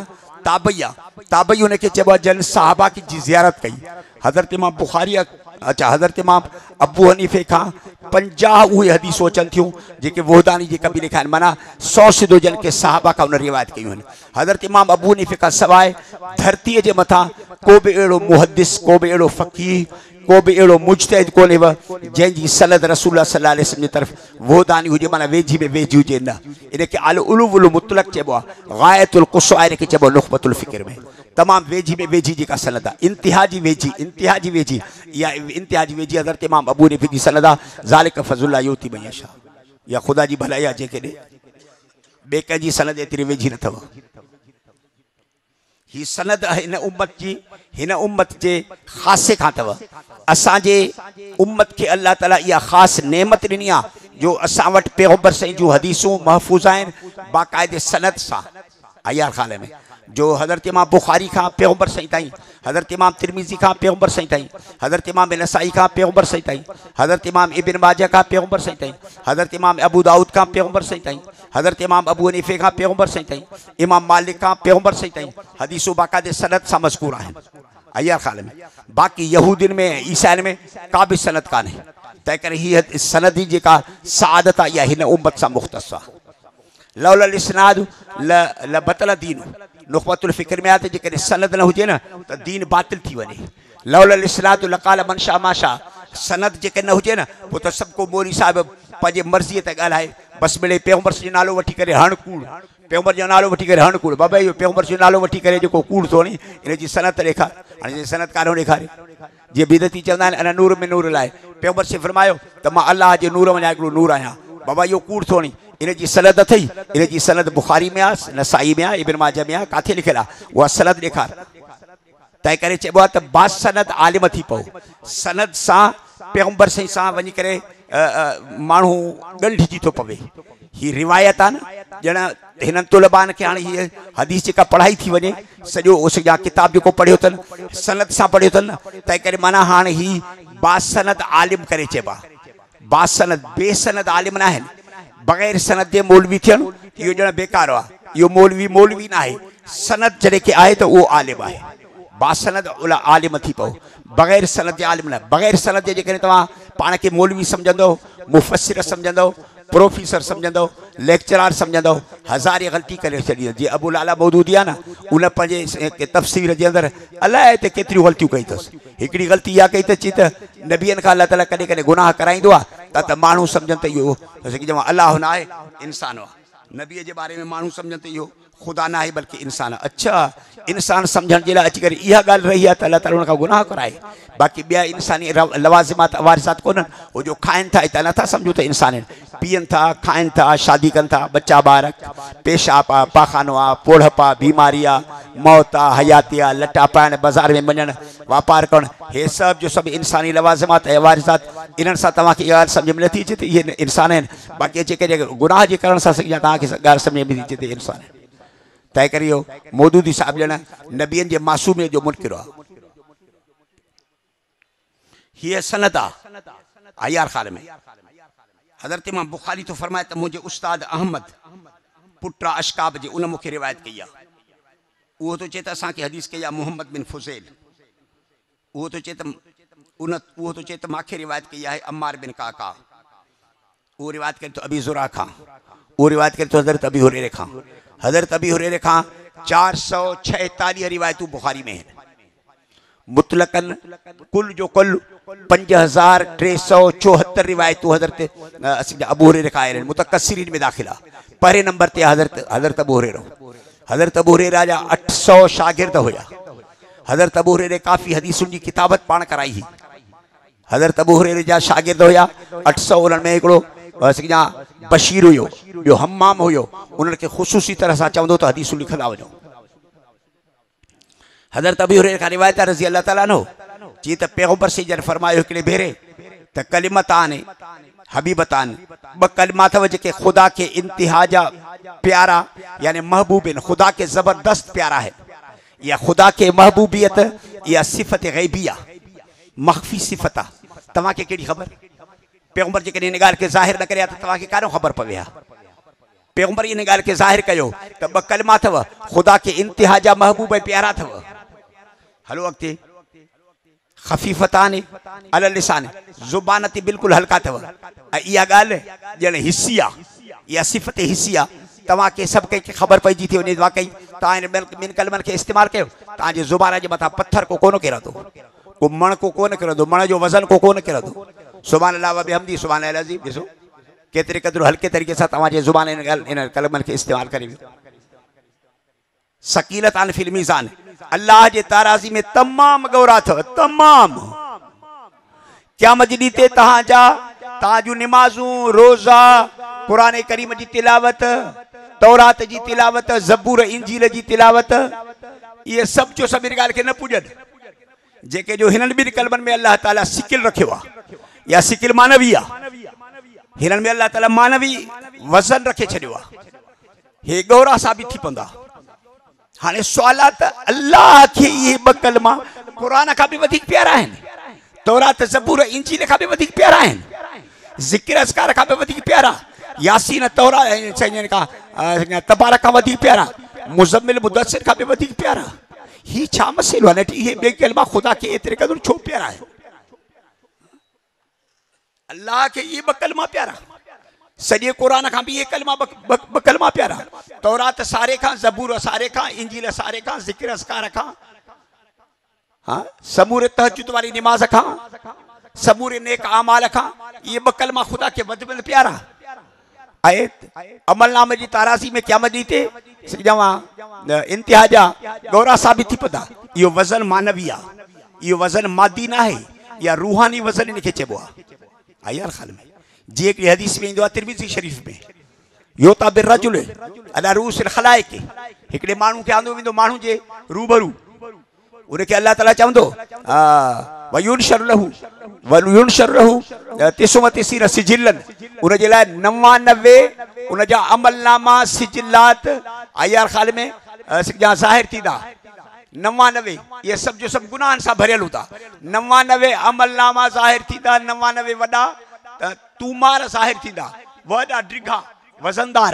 ताबई आहे। ताबई हुनखे चइबो आहे जन साहबा जी ज़ियारत कई। हज़रत इमाम बुखारी अच्छा हज़रत इमाम अबू हनीफे खां 50 उहे हदीसूं अचनि थियूं जेके वहदानी जे कबीले खां आहिनि, माना 100 सिधो जन के साहबा खां उन रिवायत कयूं आहिनि। हज़रत इमाम अबू हनीफे खां सवाइ धरतीअ जे मथां को बि अहिड़ो मुहदिस, को बि अहिड़ो फ़क़ीह, को बि अहिड़ो मुज्तहिद कोन्हेव जंहिंजी सनद रसूल सल्लल्लाहु अलैहि वसल्लम जी तरफ़ वहदानी हुजे, माना वेझी में वेझी हुजे न। इनखे अल उलूल मुतलक चइबो आहे। गायतुल कुस्वा इनखे चइबो आहे नुख़बतुल फ़िक्र में। तमामु वेझी में वेझी जेका सनद आहे, इंतिहा जी वेझी, इंतिहा जी वेझी, इहा इंतिहा जी वेझी हज़रत इमाम अबू हनीफे जी सनद आहे। ज़ालिक फ़ज़लुल्लाह युती मन यशा, इहा ख़ुदा जी भलाई आहे जंहिंखे ॾे, ॿिए कंहिंजी सनद एतिरी वेझी न अथव। ही सनद हिन उम्मत जे ख़ासे खां अथव। असांजे उम्मत खे अल्लाह ताला इहा ख़ासि नेमत ॾिनी आहे जो असां वटि पैगंबर साईं जूं हदीसूं महफ़ूज़ आहिनि बाक़ाइदे सनद सां अयार खाने में, जो हज़रत इमाम बुखारी खां पैगंबर साईं ताईं, हज़रत इमाम तिरमिज़ी खां पैगंबर साईं ताईं, हज़रत इमाम नसाई खां पैगंबर साईं ताईं, हज़रत इमाम इब्न माजा खां पैगंबर साईं ताईं, हज़रत इमाम अबू दाऊद खां पैगंबर साईं ताईं, हज़रत इमाम अबू हनीफे खां पैगंबर साईं ताईं, इमाम मालिक खां पैगंबर साईं ताईं हदीसूं बाक़ाइदे सनद सां मज़कूर आहिनि अयार खाने में। बाक़ी यहूदियुनि में ईसाइन में का बि सनद कान्हे। तंहिं करे हीअ सनद जी जेका सआदत आहे इहा हिन उम्मत सां मुख़्तस आहे। लौलल इस्नाद ल बतल दीन, नुख़बतुल फ़िक्र में आहे त जेकॾहिं सनद न हुजे न त दीन बातिल थी वञे। लौलल इस्नाद लक़ाल मन शाह मा शाह, सनद जेके न हुजे न पोइ त सभु को मौलवी साहिब पंहिंजे मर्ज़ीअ ते ॻाल्हाए, बसि मिड़े पैगंबर जो नालो वठी करे हण कूड़, पैगंबर जो नालो वठी करे हण कूड़, बाबा इहो पैगंबर जो नालो वठी करे जेको कूड़ थो नी इनजी सनद ॾेखार। हाणे सनद कारो ॾेखारे, जीअं बिदती चवंदा आहिनि अना नूर में नूर लाइ, पैगंबर से फरमायो त मां अल्लाह जे नूर वञा हिकिड़ो नूर आहियां, बाबा इहो कूड़ थो नी, इनजी सनद अथई, इनजी सनद बुखारी में आहे, नसाई में आहे, इब्न माजा में आहे, किथे लिखियलु आहे उहा सनद ॾेखार। तंहिं करे चइबो आहे त बासनद आलिम थी पओ। सनद सां पैगंबर सां वञी करे माण्हू ॻंढिजी थो पवे। ही रिवायत आहे न, ॼण हिननि तुलबान खे हाणे हीअ हदीस जेका पढ़ाई थी वञे, सॼो सॼा किताब जेको पढ़ियो अथनि सनद सां पढ़ियो अथनि न, तंहिं करे माना हाणे ही बासनद आलिम करे चइबो आहे। बासनद बेसनद आलिम न आहिनि, बग़ैर सनद जे मौलवी थियणु इहो ॼण बेकार आहे। इहो मौलवी न आहे, सनद जॾहिं की आहे त उहो आलिम आहे। बासनद उला आलिम थी पओ, बग़ैर सनद जे आलिम न। बग़ैर सनद जे जेकॾहिं तव्हां पाण खे मौलवी सम्झंदो, मुफ़सिर सम्झंदो, प्रोफेसर सम्झंदो, लेक्चरार सम्झंदो, हज़ारे ग़लती करे छॾी। जीअं अबू लाला मौदूदी आहे न, उन पंहिंजे तफ़सीर जे अंदरि अलाए त केतिरियूं ग़लतियूं कई अथसि। हिकिड़ी ग़लती इहा कई त चई त नबियनि खां अलाह ताला कॾहिं कॾहिं गुनाह कराईंदो आहे त माण्हू सम्झनि त इहो चवां अलाह न आहे, इंसानु आहे। नबीअ जे बारे में माण्हू सम्झनि त इहो ख़ुदा न आहे बल्कि इंसान। अच्छा, इंसान सम्झण जे लाइ अची करे इहा ॻाल्हि रही आहे त अलाह ताला हुन खां गुनाह कराए। बाक़ी ॿिया इंसानी लवाज़िमात वारिसात कोन्हनि। हो जो खाइनि था हितां नथा सम्झो त इंसान आहिनि, पीअनि था, खाइनि था, शादी कनि था, बच्चा ॿार, पेशाब आहे, पाखानो आहे, पोड़प आहे, बीमारी आहे, मौत आहे, हयाती आहे, लटा पाइण, बाज़ार में वञणु, वापारु करणु, हे सभु जो सभु इंसानी लवाज़िमात ऐं वारिसात, इन्हनि सां तव्हांखे इहा ॻाल्हि सम्झ में नथी अचे त इहे इंसान आहिनि। बाक़ी अचे करे गुनाह जे करण सां तव्हांखे ॻाल्हि सम्झ में नथी अचे त इंसान आहिनि। तंहिं करे इहो मौदूदी साहिबु ॼण नबियनि जे मासूमियत जो मुनकिर आहे। हीअ सनद आहे अयार खान में। हज़रत इमाम बुखारी तो फरमाए त मुंहिंजे उस्ताद अहमद पुट अशकाब जे उन मूंखे रिवायत कई आहे। उहो तो चए त असांखे हदीस कई आहे मोहम्मद बिन फुज़ैल। उहो तो चए त मूंखे रिवायत कई आहे अम्मार बिन काका। उहो रिवायत करे तो अबी ज़ुरा खां। उहो रिवायत करे तो हज़रत अबी हुरैरे खां। हज़रत अबी हुरैरे खां 446 रिवायतूं बुखारी में आहिनि। मुतलकन कुल जो कुल 5374 रिवायतूं हज़रत अबू हुरैरे खां आहिनि। मुतकसिरीन में दाख़िल आहे। पहिरें नंबर ते हज़रत अबू हुरैरा। हज़रत अबू हुरैरा जा 800 शागिर्द हुया। हज़रत अबू हुरैरे काफ़ी हदीसुनि जी किताबत पाण कराई हुई। हज़रत अबू हुरैरे जा शागिर्द हुया 800। उन्हनि में हिकिड़ो बशीर हुयो, ॿियो हम्माम हुयो। उन्हनि खे ख़ुसूसी तरह सां चवंदो त हदीसूं लिखंदा वञो। हज़रत अबू हुरैरा खां रिवायत रज़ी अल्लाह ताला अन्हु जी त पैगंबर से जन फरमायो हिकिड़े भेरे त कलिमतान हबीबतान, ॿ कलिमा अथव जेके ख़ुदा खे इंतिहा जा प्यारा यानी महबूबिन खुदा के जबरदस्त प्यारा है, या खुदा के महबूबियत या सिफत गैबिया मख्फी सिफता तव्हां खे कहिड़ी ख़बर? पैगंबर जेकॾहिं इन ॻाल्हि खे ज़ाहिर न करे त तव्हांखे काॾों ख़बर पवे हा? पैगंबर इन ॻाल्हि खे ज़ाहिर कयो त ॿ कलमा अथव, खुदा के इंतिहा जा महबूब प्यारा अथव। हलो अॻिते, ख़फ़ीफ़तान अलल लिसान, ज़ुबान ते बिल्कुलु हल्का अथव। ऐं इहा ॻाल्हि ॼण हिस्सी आहे, इहा सिफ़त हिस्सी आहे। तव्हांखे सभु कंहिंखे ख़बर पइजी थी वञे वाकई तव्हां इन ॿिनि कलमनि खे इस्तेमालु कयो, तव्हांजे ज़ुबान जे मथां पथर को कोन किरंदो, को मण को कोन किरंदो, मण जो वज़न को कोन किरंदो। सुभान अल्लाह व बिहम्दी सुभान अल अज़ीम। ॾिसो केतिरे क़दुरु हल्के तरीक़े सां तव्हांजे ज़ुबान इन कलमनि खे इस्तेमालु करे वियो। सकीलत आन फिल मीज़ान, अल्लाह जे ताराज़ी में तमामु गौरा अथव, तमामु। क़यामत जे ॾींहं ते तव्हां जूं निमाज़ूं, रोज़ा, क़ुरान करीम जी तिलावत, तौरात जी तिलावत, ज़बूर इंजील जी तिलावत, इहे सभु जो सभु इन ॻाल्हि खे न पुॼनि जेके जो हिननि ॿिनि कलमनि में अल्लाह ताला सिकिल रखियो आहे, या सिकिल मानवी आहे। हिननि में अल्लाह ताला मानवी वज़न रखे छॾियो आहे, हे गौरा साबित थी पवंदा। हाणे सुवालात, अल्लाह खे इहे ॿ कलमा क़ुरान खां बि वधीक प्यारा आहिनि, तौरात ज़बूर इंजील खां बि वधीक प्यारा आहिनि, ज़िक्र अज़कार खां बि वधीक प्यारा, यासीन तौरा खां तबारक खां वधीक प्यारा, मुज़म्मिल मुदस्सिर खां बि वधीक प्यारा। ही छा मसइलो आहे? इहे ॿई कलमा ख़ुदा खे एतिरे क़दुरु छो प्यारा आहे? अल्लाह के ये ॿ कलमा प्यारा, सॼे क़ुरान खां बि ये कलमा ॿ कलमा प्यारा, तौरात सारे खां, ज़बूर सारे खां, इंजील सारे खां, ज़िक्र अज़कार खां, हाँ समूरे तहज्जुद वाली नमाज खां, समूरे नेक आमाल खां, ये ॿ कलमा ख़ुदा के वध में प्यारा। अमलनामे जी ताराज़ी में क़यामत ॾींहं ते इंतिहा जा गौरा साबित थी पवंदा। इहो वज़न मानवी आहे, इहो वज़न मादी न आहे, या रूहानी वज़न इनखे चइबो आहे। आई यार ख़्याल में जीअं हिकिड़ी हदीस में ईंदो आहे तिरमिज़ी शरीफ़ में, योता बिर्रजुल अला रूसिल ख़लाइक, हिकिड़े माण्हू खे आंदो वेंदो माण्हू जे रूबरू, उनखे अल्लाह ताला चवंदो वयुनशरु लहू तिसुम तिसीर सिजिलन, उनजे लाइ 99 उनजा अमलनामा सिजिलात आयार ख़ाल में ज़ाहिर थींदा। 99 ये सभु जो सभु गुनाहनि सां भरियल हूंदा। 99 अमलनामा ज़ाहिर थींदा, 99 वॾा तूमार ज़ाहिर थींदा, वॾा डिघा वज़नदार,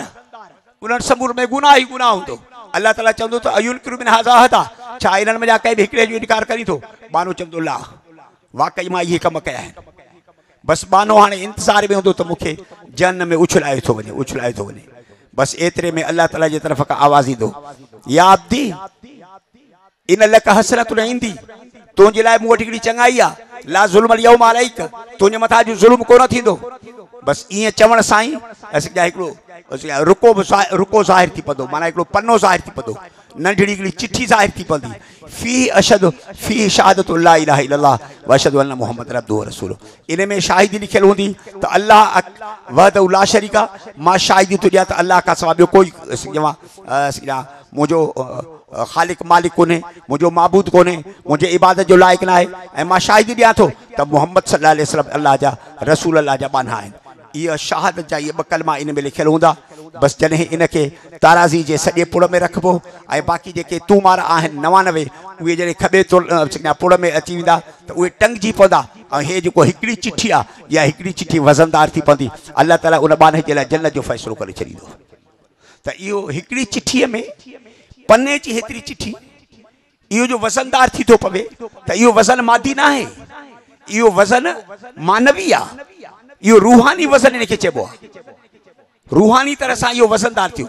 उन्हनि सबूर में गुनाह ई गुनाह हूंदो। अल्लाह ताला चवंदो त अयुनकिरु मिन हाज़ा अहदा, छा इन्हनि में जा कंहिं बि हिकिड़े जो इनकार करी थो? बानो चवंदो ला, वाकई मां इहे कम कया आहिनि। बसि बानो हाणे इंतज़ार में हूंदो त मूंखे जन में उछलाए थो वञे, उछलाए थो वञे। बसि एतिरे में अल्लाह ताला जी तरफ़ खां आवाज़ ईंदो, या अब्दी इन लक हसरतुन ईंदी, तुंहिंजे लाइ मूं वटि हिकिड़ी चङाई आहे, ला ज़ुल्म यौम अलैक, तुंहिंजे मथां जो ज़ुल्म कोन थींदो। बसि ईअं चवण सां ई हिकिड़ो रुको ज़ाहिर थी पवंदो, माना हिकिड़ो पनो ज़ाहिर थी पवंदो, नंढड़ी हिकिड़ी चिठी ज़ाहिर थी पवंदी। फी अशद फी शहादतु ला इलाहा इल्लल्लाह व अशहदु अन्न मुहम्मद अब्दुहु व रसूलुहु, इन में शाहिदी लिखियल हूंदी त अल्लाह वहदहु ला शरीका, मां शाहिदी थो ॾियां त अल्लाह खां सवाइ ॿियो कोई मुंहिंजो ख़ालिक मालिक कोन्हे, मुंहिंजो माबूद कोन्हे, मुंहिंजे इबादत जो लाइक़ु न आहे, ऐं मां शाहिदी ॾियां थो त मुहम्मद सल्लल्लाहु अलैहि वसल्लम अल्लाह जा रसूल अल्लाह जा बाना आहिनि। इहा शहादत जा इहे ॿ कलमा इन में लिखियल हूंदा। बसि जॾहिं इनखे ताराज़ी जे सॼे पुड़ में रखिबो, ऐं बाक़ी जेके तूमार आहिनि 99 उहे जॾहिं खॿे पुड़ में अची वेंदा त उहे टंगिजी पवंदा, ऐं हे जेको हिकिड़ी चिठी आहे, इहा हिकिड़ी चिठी वज़नदार थी पवंदी। अल्लाह ताला उन बाने जे लाइ जन्नत जो फ़ैसिलो करे छॾींदो। त इहो हिकिड़ी चिठीअ में पने जी हेतिरी चिठी, इहो जो वज़नदार थी थो पवे त इहो वज़न मादी न आहे, इहो वज़न मानवी आहे, इहो रूहानी वज़न इनखे चइबो आहे। रूहानी तरह सां इहो वज़नदार थियो,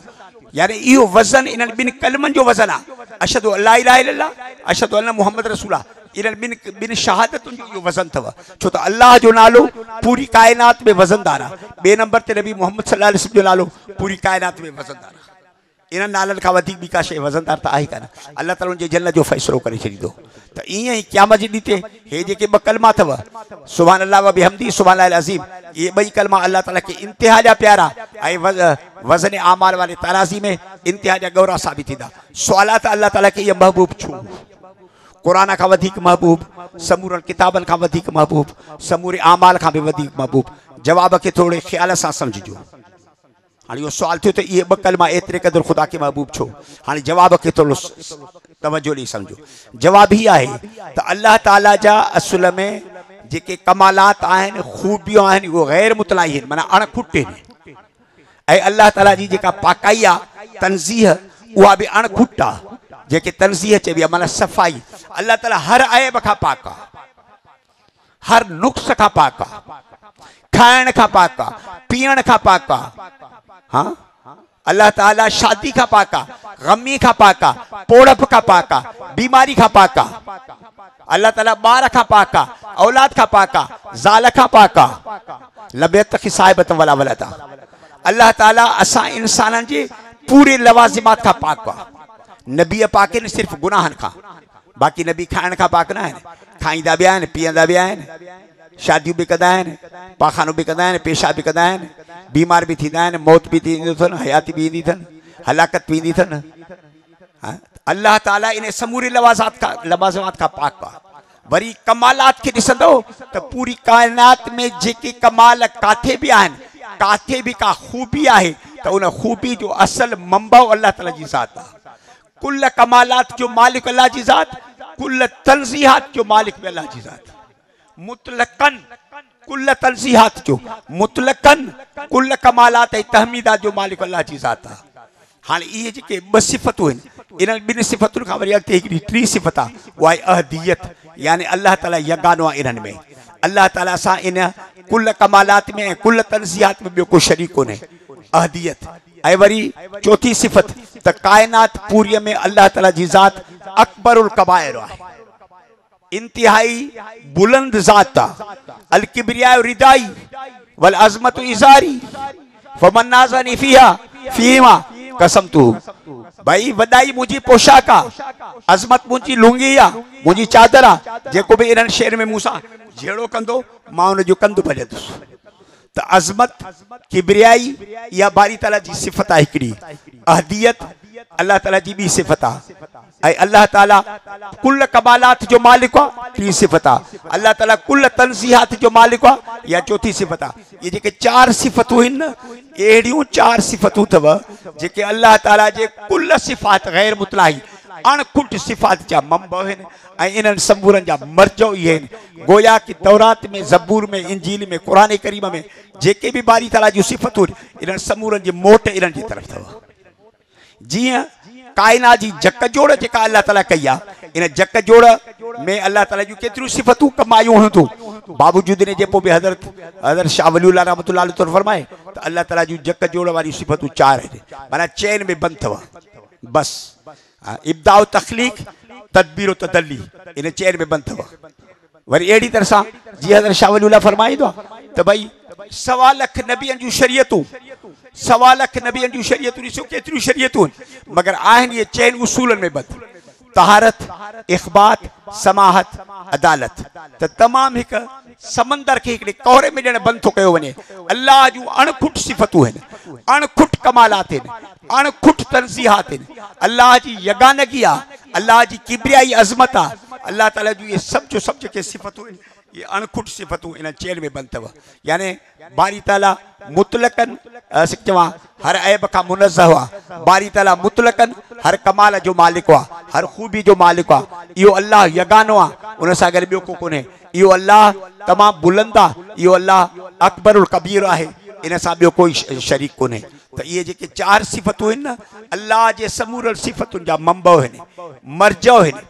यानी इहो वज़न इन्हनि ॿिनि कलमनि जो वज़न आहे। अशहदु अल्ला इलाहा इल्लल्लाह, अशहदु अन्न मुहम्मद रसूलुल्लाह, इन्हनि ॿिनि शहादतुनि जो इहो वज़न अथव। छो त अल्लाह जो नालो पूरी काइनात में वज़नदार आहे। ॿिए नंबर ते नबी मोहम्मद सल्लल्लाहु अलैहि वसल्लम जो नालो पूरी काइनात में वज़नदार आहे। इन्हनि नालनि खां वधीक ॿी का शइ वज़नदार त आहे कान। अल्लाह ताला उनजे जन्नत जो फ़ैसिलो करे छॾींदो। त ईअं ई क़यामत जे ॾींहं ते हे जेके ॿ कलमा अथव, सुभान अल्लाह व बिहम्दी सुभान अल्लाह अज़ीम, इहे ॿई कलमा अल्लाह ताला खे इंतिहा जा प्यारा ऐं वज़न आमाल वाले ताराज़ी में इंतिहा जा गौरा साबित थींदा। सुवालात अल्लाह ताला खे इहे महबूब छो? क़ुरान खां वधीक महबूब, समूरनि किताबनि खां वधीक महबूब, समूरे आमाल खां बि वधीक महबूब। जवाब खे थोरे ख़्याल सां सम्झिजो। हाँ इहो सुवाल थियो त इहे ॿ कलमा एतिरे क़दुरु ख़ुदा के महबूब छो। हाँ जवाब खे थोरो तवजो ॾेई सम्झो। जवाब ही आहे त अल्लाह ताला जा असुल में जेके कमालात आहिनि ख़ूबियूं आहिनि उहो गैर मुतलाई आहिनि, माना अणखुट आहिनि। ऐं अल्लाह ताला जी जेका पाकाई आहे तंज़ीह उहा बि अणखुट आहे, जेके तंज़ीह चइबी आहे माना सफ़ाई। अल्लाह ताला हर ऐब खां पाक आहे, हर नुक्स खां पाक आहे, खाइण खां पाक आहे, पीअण खां पाक आहे। हाँ अल्लाह ताला शादी खां पाक आहे, गमी खां पाक आहे, पोड़प खां पाक आहे, बीमारी खां पाक आहे। अल्लाह ताला ॿार खां पाक आहे, औलाद खां पाक आहे, ज़ाल खां पाक आहे। लबेत की साहिबत वला वलता। अल्लाह ताला असां इंसाननि जे पूरे लवाज़िमात खां पाक आहे। नबी पाक आहिनि सिर्फ़ गुनाहनि खां, बाक़ी नबी खाइण खां पाक न आहिनि। खाईंदा बि आहिनि, पीअंदा बि आहिनि, शादियूं बि कंदा आहिनि, पाखानो बि कंदा आहिनि, पेशाब बि कंदा आहिनि, बीमार भी थींदा आहिनि, मौत भी थींदी अथनि, हयाती भी ईंदी अथनि, हलाकत भी ईंदी अथनि। अल्लाह ताला इन समूरे लवाज़िमात खां पाक आहे। वरी कमालात खे ॾिसंदो त पूरी काइनात में जेके कमाल काथे बि आहिनि, काथे भी का खूबी आहे त उन खूबी जो असल मंबउ अल्लाह ताला जी ज़ात आहे। कुल कमालात जो मालिक अल्लाह जी ज़ात, कुल तंज़ीहात जो मालिक भी अल्लाह जी ज़ात। मुतलकन कुल तंज़ीहात जो, मुतलकन कुल कमालात ऐं तहमीदात जो मालिक अल्लाह जी ज़ात आहे। हाणे इहे जेके ॿ सिफ़तूं आहिनि, इन्हनि ॿिनि सिफ़तुनि खां वरी अॻिते हिकिड़ी टी सिफ़त आहे, उहा आहे अहदियत, यानी अल्लाह ताला यगानो आहे इन्हनि में। अल्लाह ताला सां इन कुल कमालात में ऐं कुल तंज़ीहात में ॿियो को शरीक कोन्हे, अहदियत। ऐं वरी चौथी सिफ़त त काइनात पूरीअ में अल्लाह ताला जी ज़ात अकबरुल कबाइर आहे, इंतिहाई बुलंद ज़ात आहे। अल किब्रिया रिदाई वल अज़मत इज़ारी फमन नाज़नी फीहा कसमतु। भाई वॾाई मुंहिंजी पोशाक आहे, अज़मत मुंहिंजी लुंगी आहे, मुंहिंजी चादर आहे। जेको बि इन्हनि शहर में मूंसां जहिड़ो कंदो मां उनजो कंधु भॼंदुसि। त अज़मत किब्रियाई या बारी ताला जी सिफ़त आहे हिकिड़ी, अहदियत अल्लाह ताला जी ॿी सिफ़त आहे। ऐं अल्लाह ताला कुल कमालात जो मालिक आहे, टी सिफ़त आहे। अल्लाह ताला कुल तंज़ीहात जो मालिक आहे, या चौथी सिफ़त आहे। ये जेके चार सिफ़तूं आहिनि न, अहिड़ियूं चार सिफ़तूं अथव जेके अल्लाह ताला जे कुल सिफ़ात गैर मुतलाई अणखुट सिफ़ात जा मंबउ आहिनि। ऐं इन्हनि समूरनि जा मर्जो इहे आहिनि। गोया कि तौरात में, ज़बूर में, इंजील में, क़ुरान करीम में जेके भी बारी ताला जूं सिफ़तूं आहिनि, इन्हनि समूरनि जी मोट इन्हनि जी तरफ़ अथव। जीअं काइनात जी जक जोड़ जेका अल्लाह ताला कई आहे, इन जक जोड़ में अल्लाह ताला जूं केतिरियूं सिफ़तूं कमायूं हुयूं। बावजूद इन जे पोइ बि हज़रत शाह वलीउल्लाह रहमतुल्लाह अलैहि तौर फरमाए त अल्लाह ताला जूं जक जोड़ वारी सिफ़तूं चार आहिनि, माना चैन में बंदि अथव बस। इब्दाउ तख़लीक़ तदबीर तदल्ली इन चैन में बंदि अथव। वरी अहिड़ी तरह सां जीअं हज़रत शाह वलीउल्लाह फरमाईंदो आहे त भई 1.25 लख नबियनि जूं शरीयतूं, 1.25 लख नबियनि जूं शरीयतूं ॾिसो केतिरियूं शरीयतूं आहिनि, मगर आहिनि इहे चैन उसूलनि में बंदि। तहारत, इख़बात, समाहत, अदालत। त तमामु हिकु समंदर खे हिकिड़े कोहरे में ॼण बंदि थो कयो वञे। अल्लाह जूं अणखुट सिफ़तूं आहिनि, अणखुट कमालात आहिनि, अणखुट तंज़ीहात आहिनि। अल्लाह जी यगानगी आहे, अल्लाह जी किब्रियाई अज़मत आहे। अल्लाह ताला जूं इहे सभु जो सभु जेके सिफ़तूं आहिनि, ये अणखुट सिफ़तूं इन चैन में बंदि अथव। यानी बारी ताला मुतलकन चवां हर ऐब खां मुनज़्ज़ह आहे। बारी ताला मुतलकन हर कमाल जो मालिक आहे, हर खूबी जो मालिक आहे। इहो अल्लाह यगानो आहे, उन सां गॾु ॿियो को कोन्हे। इहो अल्लाह तमामु बुलंद आहे, इहो अल्लाह अकबरुल कबीर आहे, इन सां ॿियो कोई शरीक कोन्हे। त इहे जेके चार सिफ़तूं आहिनि न, अल्लाह जे समूरल सिफ़तुनि जा मंबउ आहिनि, मर्जो आहिनि,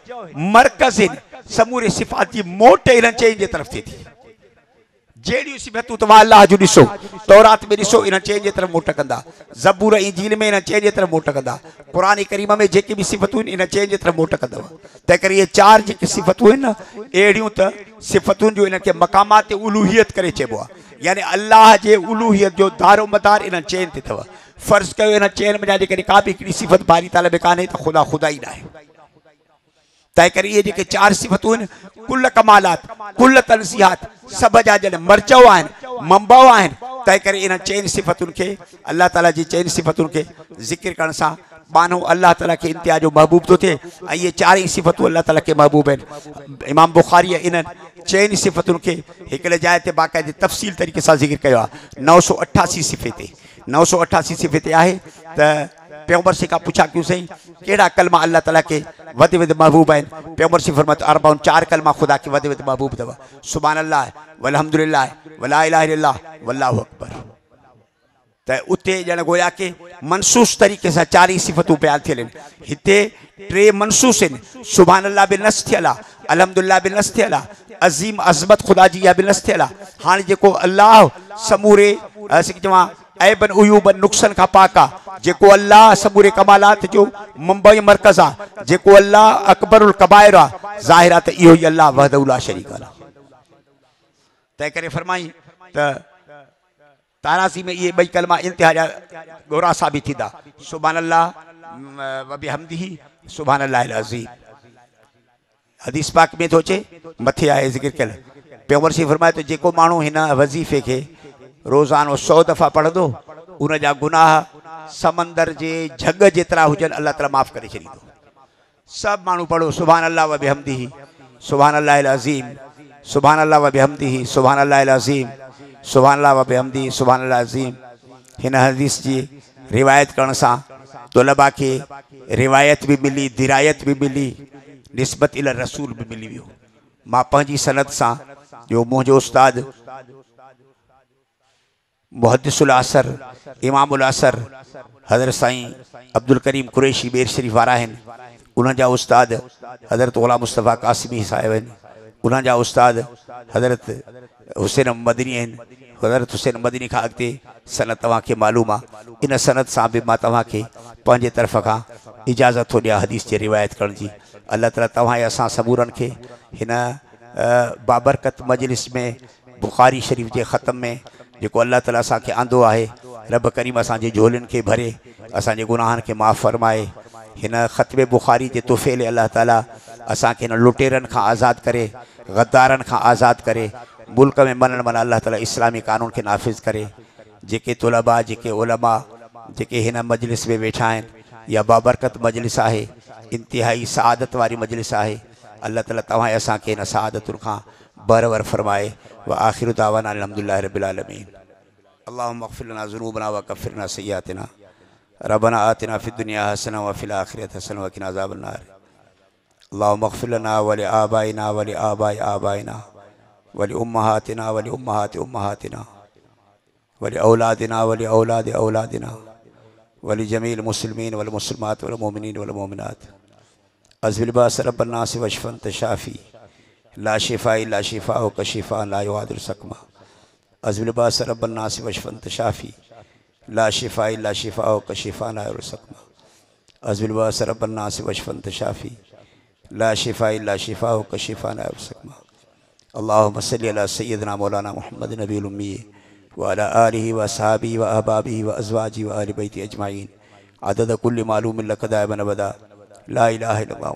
मरकज़ आहिनि। समूरे सिफ़ात जी मोट इन्हनि चइनि जे तरफ़ थिए थी। जहिड़ियूं सिफ़तूं तव्हां अल्लाह जूं ॾिसो, तौरात में ॾिसो इन चइनि जे तरफ़ मोट कंदा, ज़बूर इंजील में इन चइनि जे तरफ़ मोट कंदा, क़ुरान करीम में जेके भी सिफ़तूं आहिनि इन चइनि जे तरफ़ मोट कंदव। तंहिं करे इहे चार जेके सिफ़तूं आहिनि न, अहिड़ियूं त सिफ़तुनि जो इनखे मक़ामात उलूहियत करे चइबो आहे। यानी अल्लाह जे उलूहियत जो दारो मदार इन्हनि चइनि ते अथव। फ़र्ज़ कयो इन चइनि में जेकॾहिं का बि हिकिड़ी सिफ़त बारी ताला में कान्हे त ख़ुदा ख़ुदा ई न आहे। तंहिं करे इहे जेके चार सिफ़तूं आहिनि, कुल कमालात, कुल तंज़ीहात, सभ जा जॾहिं मर्जो आहिनि, मंबउ आहिनि। तंहिं करे इन चइनि सिफ़तुनि खे, अल्लाह ताला जी चइनि सिफ़तुनि खे ज़िक्र करण सां बानो अल्लाह ताला के इंतिहा जो महबूब तो थे। ये चार सिफ़तूं अल्लाह ताला के महबूब हैं। इमाम बुखारी इन चइनि सिफ़तुनि खे हिकिड़े जाइ ते बाक़ाइदे तफ़सील तरीक़े सां ज़िक्र कयो आहे। 988 सिफ़े ते 988 सिफ़े ते आहे त पैगंबर से का पूछा क्यों सही केड़ा कलमा अल्लाह ताला के वध वध महबूब आहिनि। पैगंबर से फरमातो अरबाउन 4 कलमा खुदा के वध वध महबूब अथव। सुभान अल्लाह वल्हम्दुलिल्लाह वला इलाहा इल्लल्लाह वल्लाहु अकबर। त उते ॼण गोया के मनसूस तरीक़े सां 4 सिफ़तूं बयान थियल आहिनि। हिते 3 मनसूस आहिनि। सुभान अल्लाह बि नस थियल आहे, अल्हम्दुलिल्लाह बि नस थियल आहे, अज़ीम अज़मत खुदा जी इहा बि नस थियल आहे। हाणे जेको अल्लाह समूरे चवां ऐबन उयूबन नुक़्सन खां पाक आहे, जेको अल्लाह समूरे कमालात जो मुंबई मरकज़ आहे, जेको अल्लाह अकबरुल कबाइर आहे, ज़ाहिर आहे त इहो ई अल्लाह वहदहु ला शरीक आहे। तंहिं करे फरमाई त तारासी में ये बई कलमा इंतिहा जा गोरा साबित थींदा। सुभान अल्लाह व बिहम्दिही सुभान अल्लाहिल अज़ीम। हदीस पाक में तो चे मथे आहे ज़िक्र कयल। पैगंबर से फरमाए तो जेको माण्हू हिन वज़ीफ़े के रोज़ानो 100 दफ़ा पढ़ंदो उन जा गुनाह समंदर जे झग जेतिरा हुजनि अल्लाह ताला माफ़ करे छॾींदो। सब माण्हू पढ़ो सुभान अल्लाह व बिहम्दिही सुभान अल्लाहिल अज़ीम सुभान अल्लाह व बिहम्दिही सुभान अल्लाहिल अज़ीम सुभान अल्लाह व बिहम्दिही सुभान अल्लाह अज़ीम। हिन हदीस जी रिवायत करण सां तलबा के रिवायत भी मिली, दिरायत भी मिली, निस्बत इला रसूल भी मिली वियो। मां पंहिंजी सनद सां जो मुंहिंजो उस्ताद मुहद्दिसुल असर इमामुल असर हज़रत साईं अब्दुल करीम कुरैशी बेर शरीफ वारा आहिनि, उन्हनि जा उस्ताद हज़रत ग़ुलाम मुस्तफ़ा कासिमी साहिब आहिनि, उन्हनि जा उस्ताद हज़रत हुसैन मदनी आहिनि। हज़रत हुसैन मदनी खां अॻिते सनद तव्हांखे मालूम आहे। इन सनद सां बि मां तव्हांखे पंहिंजे तरफ़ खां इजाज़त थो ॾियां हदीस जी रिवायत करण जी। अल्लाह ताला तव्हां ऐं असां सबूरनि खे हिन बाबरकत मजलिस में बुखारी शरीफ जे ख़तम में जेको अल्लाह ताला असांखे आंदो आहे, रब करीम असांजे झोलियुनि खे भरे असांजे गुनाहनि खे माफ़ फरमाए। हिन ख़तमे बुखारी जे तुफ़ैले अल्लाह ताला असांखे हिन लुटेरनि खां आज़ादु करे, गद्दारनि खां आज़ादु करे, मुल्क में मनण मन अल्लाह ताला इस्लामी कानून खे नाफ़िज़ करे। जेके तुलबा जेके उलमा जेके हिन मजलिस में वेठा आहिनि, या बाबरकत मजलिस आहे, इंतिहाई सआदत वारी मजलिस आहे। अल्लाह ताला तव्हां असांखे हिन सआदतुनि खां बरवर फरमाए। व आखिरु दावाना अल्हम्दुलिल्लाहि रब्बिल आलमीन। अल्लाहुम्मा अग़फ़िर लना ज़ुनूबना व कफ़िर लना सय्यिआतिना रब्बना आतिना फ़िद दुनिया हसना व फ़िल आख़िरति हसना व क़िना अज़ाबन नार। अल्लाहुम्मा अग़फ़िर लना व लि आबाइना व लि आबाइ आबाइना व लि उम्महातिना व लि उम्महाति उम्महातिना व लि औलादिना व लि औलादि औलादिना व लि जमील मुस्लिमीन वल मुस्लिमात वल मोमिनीन वल मोमिनात। अज़्बिल बास रब्बन नास वशफ़न तशाफ़ी ला शिफ़ा इल्ला शिफ़ाउ का शिफ़ा ला युग़ादिरु सकमा। अज़्बिल बास रब्बन नास वशफ़न तशाफ़ी ला शिफ़ा इल्ला शिफ़ाउ का शिफ़ा ला युग़ादिरु सकमा। अज़्बिल बास रब्बन नास वशफ़न तशाफ़ी ला शिफ़ा इल्ला शिफ़ाउ का शिफ़ा ला युग़ादिरु सकमा। अल्लाहुम्मा सल्लि अला सय्यिदिना मौलाना मुहम्मद नबील उम्मी व अला आलिहि व असहाबिहि व अहबाबिहि व अज़वाजिहि व अहलि बैति अजमाइन अदद कुल्लि मालूमिन लक दाइमन अबदा ला इलाहा इल्लल्लाह।